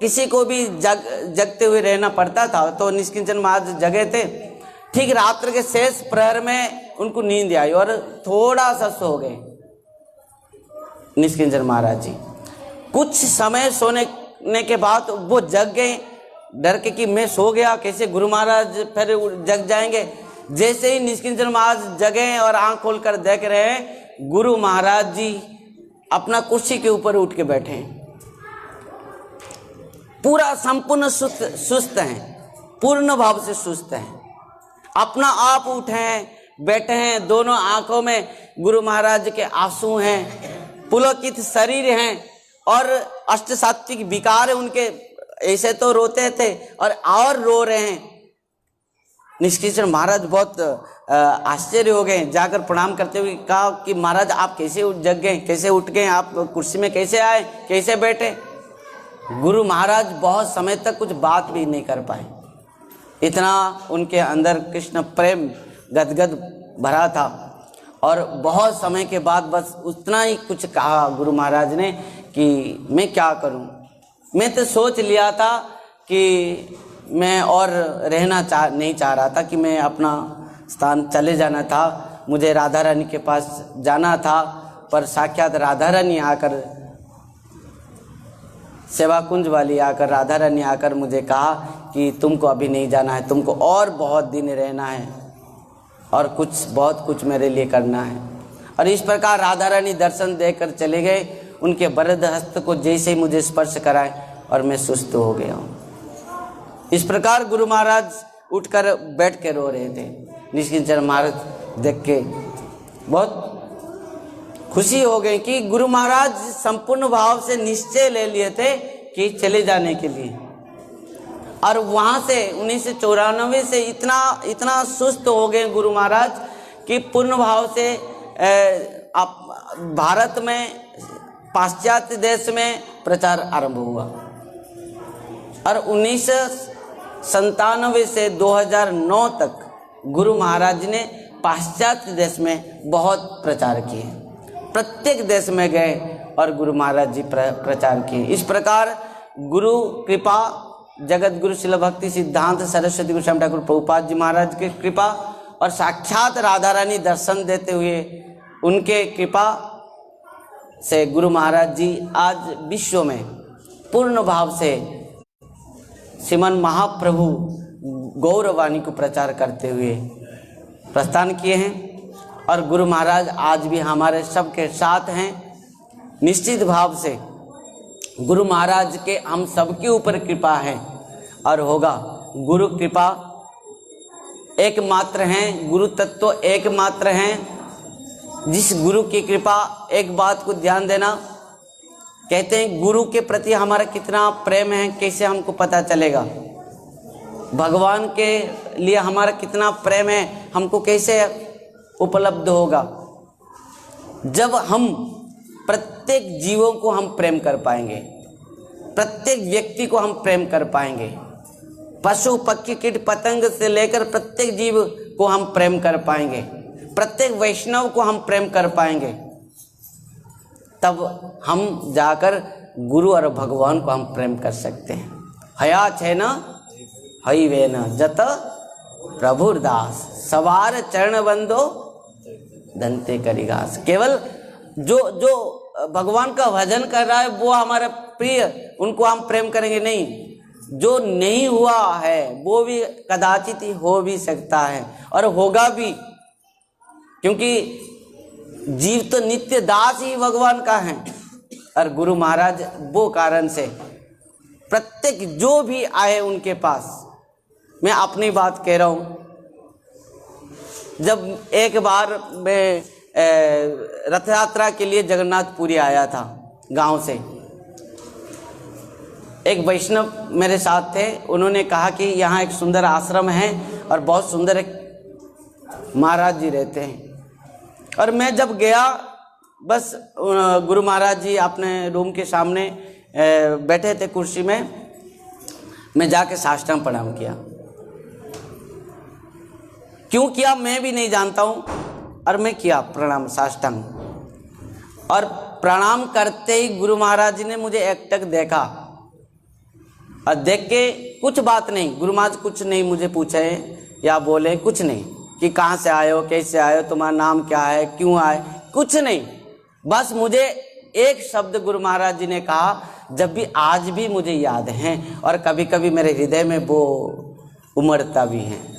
किसी को भी जगते हुए रहना पड़ता था, तो निष्किंचन महाराज जगे थे। ठीक रात्र के शेष प्रहर में उनको नींद आई और थोड़ा सा सो गए निष्किंचन महाराज जी। कुछ समय सोने के बाद वो जग गए, डर के कि मैं सो गया, कैसे गुरु महाराज फिर जग जाएंगे। जैसे ही निष्किंचन महाराज जगे और आंख खोलकर देख रहे हैं, गुरु महाराज जी अपना कुर्सी के ऊपर उठ के बैठे हैं, पूरा संपूर्ण सुस्त हैं, पूर्ण भाव से सुस्त हैं, अपना आप उठे हैं, बैठे हैं। दोनों आंखों में गुरु महाराज के आंसू हैं, पुलकित शरीर हैं और अष्टसात्विक विकार है उनके, ऐसे तो रोते थे और रो रहे हैं। निष्किंचन महाराज बहुत आश्चर्य हो गए, जाकर प्रणाम करते हुए कहा कि महाराज आप कैसे जग गए, कैसे उठ गए, आप कुर्सी में कैसे आए, कैसे बैठे। गुरु महाराज बहुत समय तक कुछ बात भी नहीं कर पाए, इतना उनके अंदर कृष्ण प्रेम गदगद भरा था। और बहुत समय के बाद बस उतना ही कुछ कहा गुरु महाराज ने कि मैं क्या करूं, मैं तो सोच लिया था कि मैं और नहीं चाह रहा था कि मैं अपना स्थान चले जाना था, मुझे राधा रानी के पास जाना था। पर साक्षात राधा रानी आकर, सेवा कुंज वाली आकर, राधा रानी आकर मुझे कहा कि तुमको अभी नहीं जाना है, तुमको और बहुत दिन रहना है और बहुत कुछ मेरे लिए करना है। और इस प्रकार राधा रानी दर्शन देकर चले गए। उनके वरद हस्त को जैसे ही मुझे स्पर्श कराए और मैं सुस्त हो गया हूँ। इस प्रकार गुरु महाराज उठकर बैठ के रो रहे थे। निष्किंचन महाराज देख के बहुत खुशी हो गई कि गुरु महाराज संपूर्ण भाव से निश्चय ले लिए थे कि चले जाने के लिए। और वहाँ से 1994 से इतना सुस्त हो गए गुरु महाराज कि पूर्ण भाव से भारत में, पाश्चात्य देश में प्रचार आरंभ हुआ। और 1997 से 2009 तक गुरु महाराज ने पाश्चात्य देश में बहुत प्रचार किए। प्रत्येक देश में गए और गुरु महाराज जी प्रचार किए। इस प्रकार गुरु कृपा, जगत गुरु शिल भक्ति सिद्धांत सरस्वती गोस्वामी ठाकुर प्रभुपाद जी महाराज की कृपा और साक्षात राधा रानी दर्शन देते हुए उनके कृपा से गुरु महाराज जी आज विश्व में पूर्ण भाव से श्रीमन महाप्रभु गौरवाणी को प्रचार करते हुए प्रस्थान किए हैं। और गुरु महाराज आज भी हमारे सबके साथ हैं। निश्चित भाव से गुरु महाराज के हम सबके ऊपर कृपा है और होगा। गुरु कृपा एकमात्र हैं, गुरु तत्व एकमात्र हैं। जिस गुरु की कृपा, एक बात को ध्यान देना, कहते हैं गुरु के प्रति हमारा कितना प्रेम है कैसे हमको पता चलेगा। भगवान के लिए हमारा कितना प्रेम है हमको कैसे उपलब्ध होगा। जब हम प्रत्येक जीवों को हम प्रेम कर पाएंगे, प्रत्येक व्यक्ति को हम प्रेम कर पाएंगे, पशु पक्षी कीट पतंग से लेकर प्रत्येक जीव को हम प्रेम कर पाएंगे, प्रत्येक वैष्णव को हम प्रेम कर पाएंगे, तब हम जाकर गुरु और भगवान को हम प्रेम कर सकते हैं। हया छे न हई वे न जत प्रभुर दास, सवार चरण बंदो धनते करिगास। केवल जो भगवान का भजन कर रहा है वो हमारा प्रिय, उनको हम प्रेम करेंगे नहीं। जो नहीं हुआ है वो भी कदाचित ही हो भी सकता है और होगा भी, क्योंकि जीव तो नित्य दास ही भगवान का है। और गुरु महाराज वो कारण से प्रत्येक जो भी आए उनके पास, मैं अपनी बात कह रहा हूँ। जब एक बार मैं रथ यात्रा के लिए जगन्नाथपुरी आया था गांव से, एक वैष्णव मेरे साथ थे। उन्होंने कहा कि यहाँ एक सुंदर आश्रम है और बहुत सुंदर एक महाराज जी रहते हैं। और मैं जब गया, बस गुरु महाराज जी अपने रूम के सामने बैठे थे कुर्सी में, मैं जाके साष्टांग प्रणाम किया। क्यों किया मैं भी नहीं जानता हूँ, और मैं किया प्रणाम साष्टांग। और प्रणाम करते ही गुरु महाराज जी ने मुझे एकटक देखा और देख के कुछ बात नहीं, गुरु महाराज कुछ नहीं मुझे पूछे या बोले, कुछ नहीं कि कहाँ से आए हो, कैसे आए हो, तुम्हारा नाम क्या है, क्यों आए, कुछ नहीं। बस मुझे एक शब्द गुरु महाराज जी ने कहा, जब भी आज भी मुझे याद हैं और कभी कभी मेरे हृदय में वो उमड़ता भी है।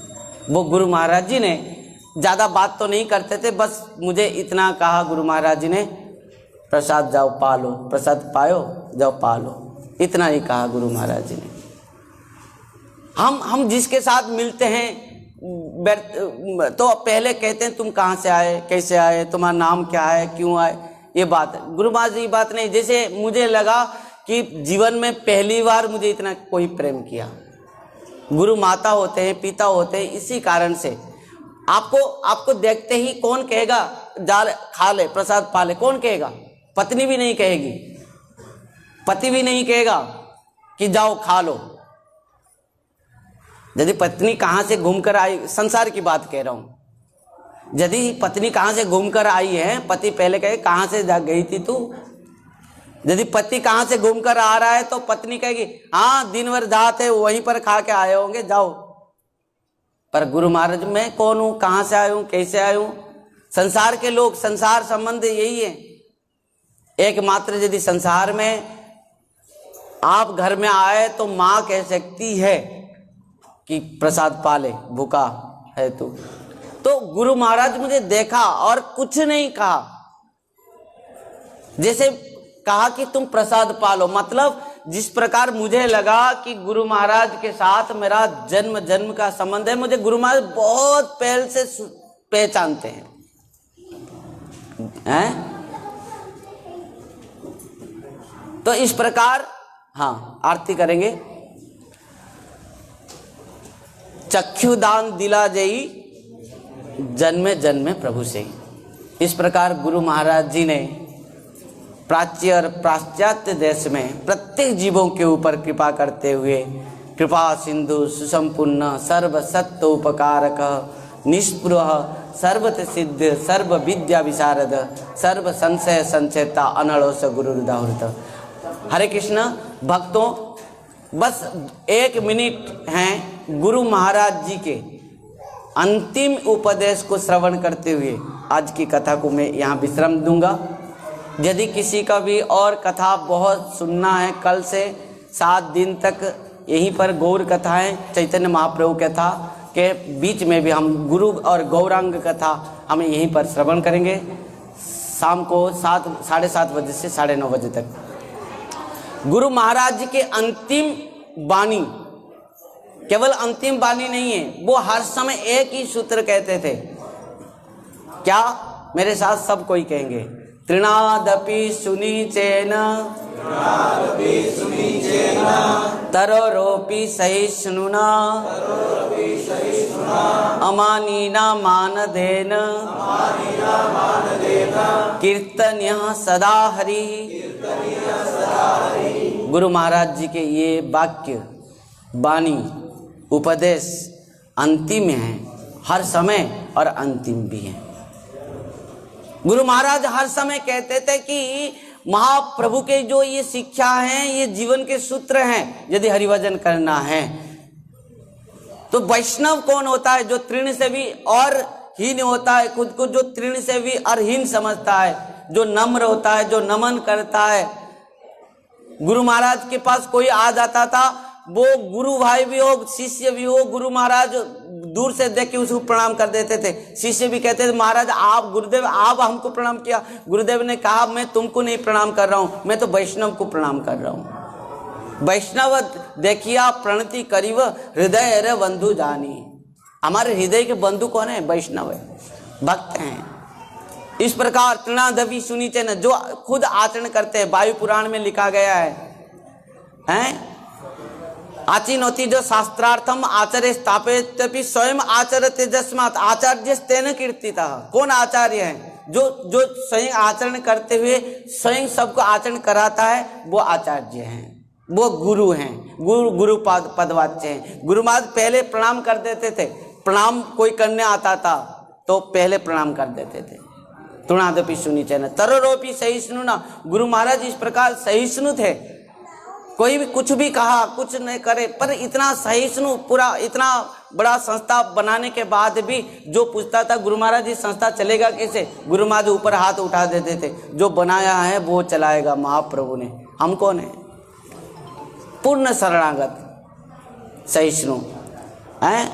वो गुरु महाराज जी ने ज़्यादा बात तो नहीं करते थे, बस मुझे इतना कहा गुरु महाराज जी ने, प्रसाद जाओ पालो, प्रसाद पायो जाओ पालो, इतना ही कहा गुरु महाराज जी ने। हम जिसके साथ मिलते हैं तो पहले कहते हैं तुम कहाँ से आए, कैसे आए, तुम्हारा नाम क्या है, क्यों आए, ये बात। गुरु महाराज जी बात नहीं। जैसे मुझे लगा कि जीवन में पहली बार मुझे इतना कोई प्रेम किया। गुरु माता होते हैं, पिता होते हैं, इसी कारण से आपको देखते ही कौन कहेगा जा खा ले, प्रसाद पा ले, कौन कहेगा? पत्नी भी नहीं कहेगी, पति भी नहीं कहेगा कि जाओ खा लो। यदि पत्नी कहाँ से घूमकर आई, संसार की बात कह रहा हूँ, यदि पत्नी कहाँ से घूमकर आई है, पति पहले कहे कहाँ से जा गई थी तू, यदि पति कहाँ से घूमकर आ रहा है तो पत्नी कहेगी हाँ दिन भर जात है वहीं पर खा के आए होंगे, जाओ। पर गुरु महाराज मैं कौन हूँ, कहाँ से आया हूँ, कैसे आया हूँ? संसार के लोग, संसार संबंध यही है। एकमात्र यदि संसार में आप घर में आए तो माँ कह सकती है कि प्रसाद पाले, भूखा है तू। तो गुरु महाराज मुझे देखा और कुछ नहीं कहा, जैसे कहा कि तुम प्रसाद पालो। मतलब जिस प्रकार मुझे लगा कि गुरु महाराज के साथ मेरा जन्म जन्म का संबंध है, मुझे गुरु महाराज बहुत पहले से पहचानते हैं। तो इस प्रकार हाँ आरती करेंगे। चक्षुदान दिला जई जन्मे जन्मे प्रभु से। इस प्रकार गुरु महाराज जी ने प्राच्य और पाश्चात्य देश में प्रत्येक जीवों के ऊपर कृपा करते हुए कृपा सिंधु सुसंपूर्ण सर्व सत्व उपकारक निष्पृह सर्वत सिद्ध सर्व विद्या विशारद सर्व संशय संचेता अनड़ोस गुरु दाहृत। हरे कृष्ण भक्तों, बस 1 मिनट हैं गुरु महाराज जी के अंतिम उपदेश को श्रवण करते हुए आज की कथा को मैं यहाँ विश्राम दूंगा। यदि किसी का भी और कथा बहुत सुनना है, कल से 7 दिन तक यहीं पर गौर कथाएं चैतन्य महाप्रभु कथा के बीच में भी हम गुरु और गौरांग कथा हम यहीं पर श्रवण करेंगे शाम को 7-7:30 बजे से 9:30 बजे तक। गुरु महाराज जी के अंतिम वाणी केवल अंतिम वाणी नहीं है, वो हर समय एक ही सूत्र कहते थे। क्या? मेरे साथ सब कोई कहेंगे, तृणादपि सुनीचेन तरोरोपि सहिष्णुना अमानीना मानधेन कीर्तन्यः सदा हरि। गुरु महाराज जी के ये वाक्य वाणी उपदेश अंतिम है, हर समय और अंतिम भी है। गुरु महाराज हर समय कहते थे कि महाप्रभु के जो ये शिक्षा हैं, ये जीवन के सूत्र हैं। यदि हरिभजन करना है तो वैष्णव कौन होता है? जो तृण से भी और हीन होता है, खुद को जो तृण से भी और हीन समझता है, जो नम्र होता है, जो नमन करता है। गुरु महाराज के पास कोई आ जाता था, वो गुरु भाई भी हो, शिष्य भी हो, गुरु महाराज दूर से देख के उसको प्रणाम कर देते थे। शिष्य भी कहते थे महाराज आप, गुरुदेव आप हमको प्रणाम किया। गुरुदेव ने कहा मैं तुमको नहीं प्रणाम कर रहा हूँ, मैं तो वैष्णव को प्रणाम कर रहा हूँ। वैष्णव देखिया प्रणति करीब हृदय रे बंधु जानी। हमारे हृदय के बंधु कौन है? वैष्णव है, भक्त हैं। इस प्रकार तृणादपि सुनीचेन, जो खुद आचरण करते हैं। वायु पुराण में लिखा गया है आचिनोति जो शास्त्रार्थम आचर्य स्थापित स्वयं आचरते जस्मात् आचार्य तेन कीर्तितः। कौन आचार्य है? जो स्वयं आचरण करते हुए स्वयं सबको आचरण कराता है, वो आचार्य हैं, वो गुरु हैं, गुरु पदवाच्य हैं। गुरु महाराज पहले प्रणाम कर देते थे। प्रणाम कोई करने आता था तो पहले प्रणाम कर देते थे। तृणादपि सुनीचेन तरोरोपि सहिष्णुना। गुरु महाराज इस प्रकार सहिष्णु थे, कोई भी कुछ भी कहा कुछ नहीं करे, पर इतना सहिष्णु, पूरा इतना बड़ा संस्था बनाने के बाद भी जो पूछता था गुरु महाराज ये संस्था चलेगा कैसे, गुरु महाराज ऊपर हाथ उठा देते थे। जो बनाया है वो चलाएगा महाप्रभु ने। हम कौन है? पूर्ण शरणागत सहिष्णु हैं।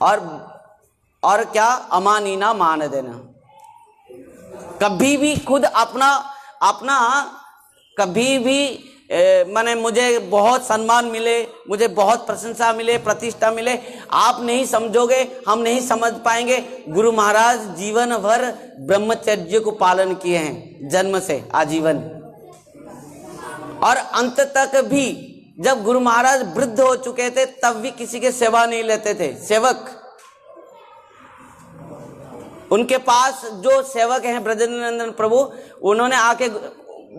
और क्या? अमानीना मान देना। कभी भी खुद अपना कभी भी माने मुझे बहुत सम्मान मिले, मुझे बहुत प्रशंसा मिले, प्रतिष्ठा मिले, आप नहीं समझोगे, हम नहीं समझ पाएंगे। गुरु महाराज जीवन भर ब्रह्मचर्य को पालन किए हैं, जन्म से आजीवन। और अंत तक भी जब गुरु महाराज वृद्ध हो चुके थे तब भी किसी के सेवा नहीं लेते थे। सेवक, उनके पास जो सेवक हैं ब्रजेंद्र नंदन प्रभु, उन्होंने आके,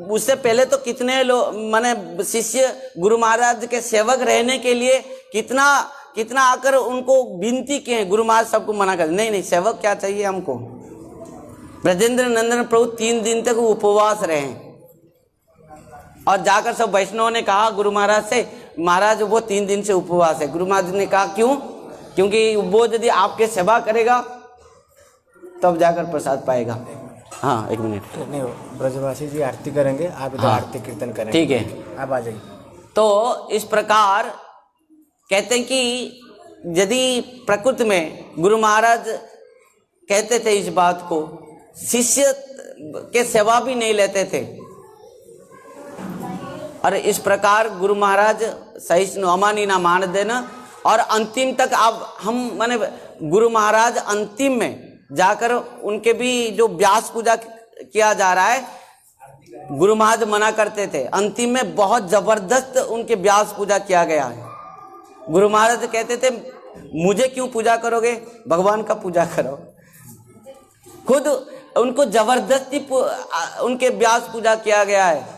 उससे पहले तो कितने लोग माने शिष्य गुरु महाराज के सेवक रहने के लिए कितना आकर उनको विनती किए हैं। गुरु महाराज सबको मना कर, नहीं सेवक क्या चाहिए हमको। ब्रजेंद्र नंदन प्रभु 3 दिन तक उपवास रहे, और जाकर सब वैष्णवों ने कहा गुरु महाराज से, महाराज वो 3 दिन से उपवास है। गुरु महाराज ने कहा क्यों? क्योंकि वो यदि आपके सेवा करेगा तब जाकर प्रसाद पाएगा। हाँ 1 मिनट। नहीं, ब्रजवासी जी आरती करेंगे, आप इधर आरती कीर्तन करेंगे। ठीक है, आप आ जाइए। तो इस प्रकार कहते हैं कि यदि प्रकृति में गुरु महाराज कहते थे इस बात को, शिष्य के सेवा भी नहीं लेते थे। और इस प्रकार गुरु महाराज सहिष्णु अमानी ना मान देना, और अंतिम तक अब हम माने गुरु महाराज अंतिम में जाकर उनके भी जो व्यास पूजा किया जा रहा है, गुरु महाराज मना करते थे। अंतिम में बहुत जबरदस्त उनके व्यास पूजा किया गया है। गुरु महाराज कहते थे मुझे क्यों पूजा करोगे, भगवान का पूजा करो। खुद उनको जबरदस्ती उनके व्यास पूजा किया गया है।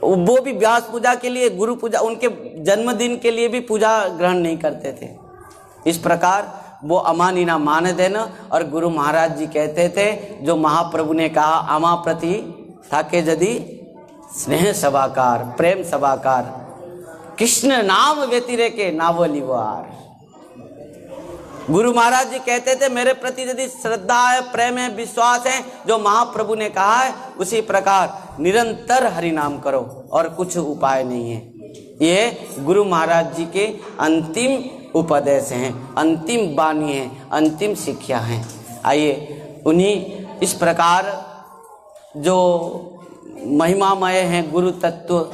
वो भी व्यास पूजा के लिए, गुरु पूजा, उनके जन्मदिन के लिए भी पूजा ग्रहण नहीं करते थे। इस प्रकार वो अमानी ना मान देना। और गुरु महाराज जी कहते थे, जो महाप्रभु ने कहा अमा प्रति थाके यदि स्नेह सभाकार, प्रेम सभाकार, कृष्ण नाम व्यतिरेके नावलिवार। गुरु महाराज जी कहते थे मेरे प्रति यदि श्रद्धा है, प्रेम है, विश्वास है, जो महाप्रभु ने कहा है उसी प्रकार निरंतर हरि नाम करो, और कुछ उपाय नहीं है। ये गुरु महाराज जी के अंतिम उपदेश हैं, अंतिम वाणी है, अंतिम शिक्षा है। आइए उन्हीं इस प्रकार जो महिमामय हैं गुरु तत्व,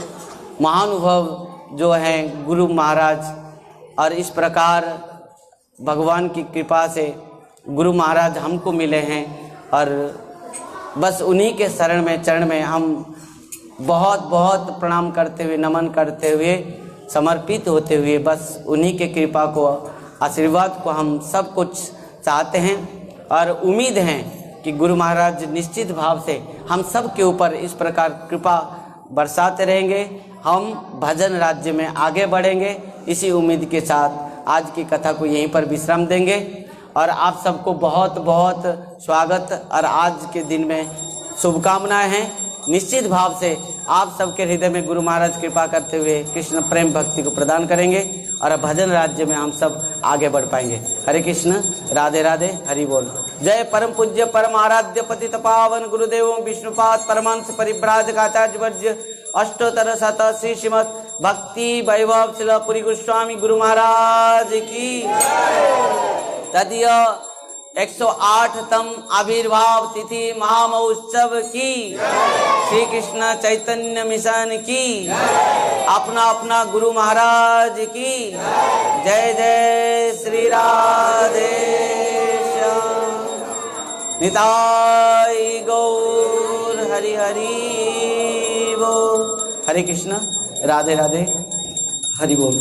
महानुभव जो हैं गुरु महाराज, और इस प्रकार भगवान की कृपा से गुरु महाराज हमको मिले हैं। और बस उन्हीं के शरण में, चरण में हम बहुत बहुत प्रणाम करते हुए, नमन करते हुए, समर्पित होते हुए बस उन्हीं के कृपा को, आशीर्वाद को हम सब कुछ चाहते हैं। और उम्मीद है कि गुरु महाराज निश्चित भाव से हम सब के ऊपर इस प्रकार कृपा बरसाते रहेंगे। हम भजन राज्य में आगे बढ़ेंगे। इसी उम्मीद के साथ आज की कथा को यहीं पर विश्राम देंगे। और आप सबको बहुत बहुत स्वागत और आज के दिन में शुभकामनाएं हैं। निश्चित भाव से आप सबके हृदय में गुरु महाराज कृपा करते हुए कृष्ण प्रेम भक्ति को प्रदान करेंगे और भजन राज्य में हम सब आगे बढ़ पाएंगे। हरे कृष्ण, राधे राधे, हरि बोल। जय परम पूज्य परम आराध्य पतित पावन गुरुदेव विष्णुपाद परमहंस परिव्राजक आचार्य वर्य अष्टोत्तर शत श्री श्रीमद भक्ति वैभव शिलापुरी गोस्वामी गुरु महाराज की। तदीय 108तम आविर्भाव तिथि महामहोत्सव की, श्री कृष्ण चैतन्य मिशन की, अपना अपना गुरु महाराज की। जय जय श्री राधे श्याम, निताई गौर हरि हरि बोल। हरे कृष्ण, राधे राधे, हरि बोल।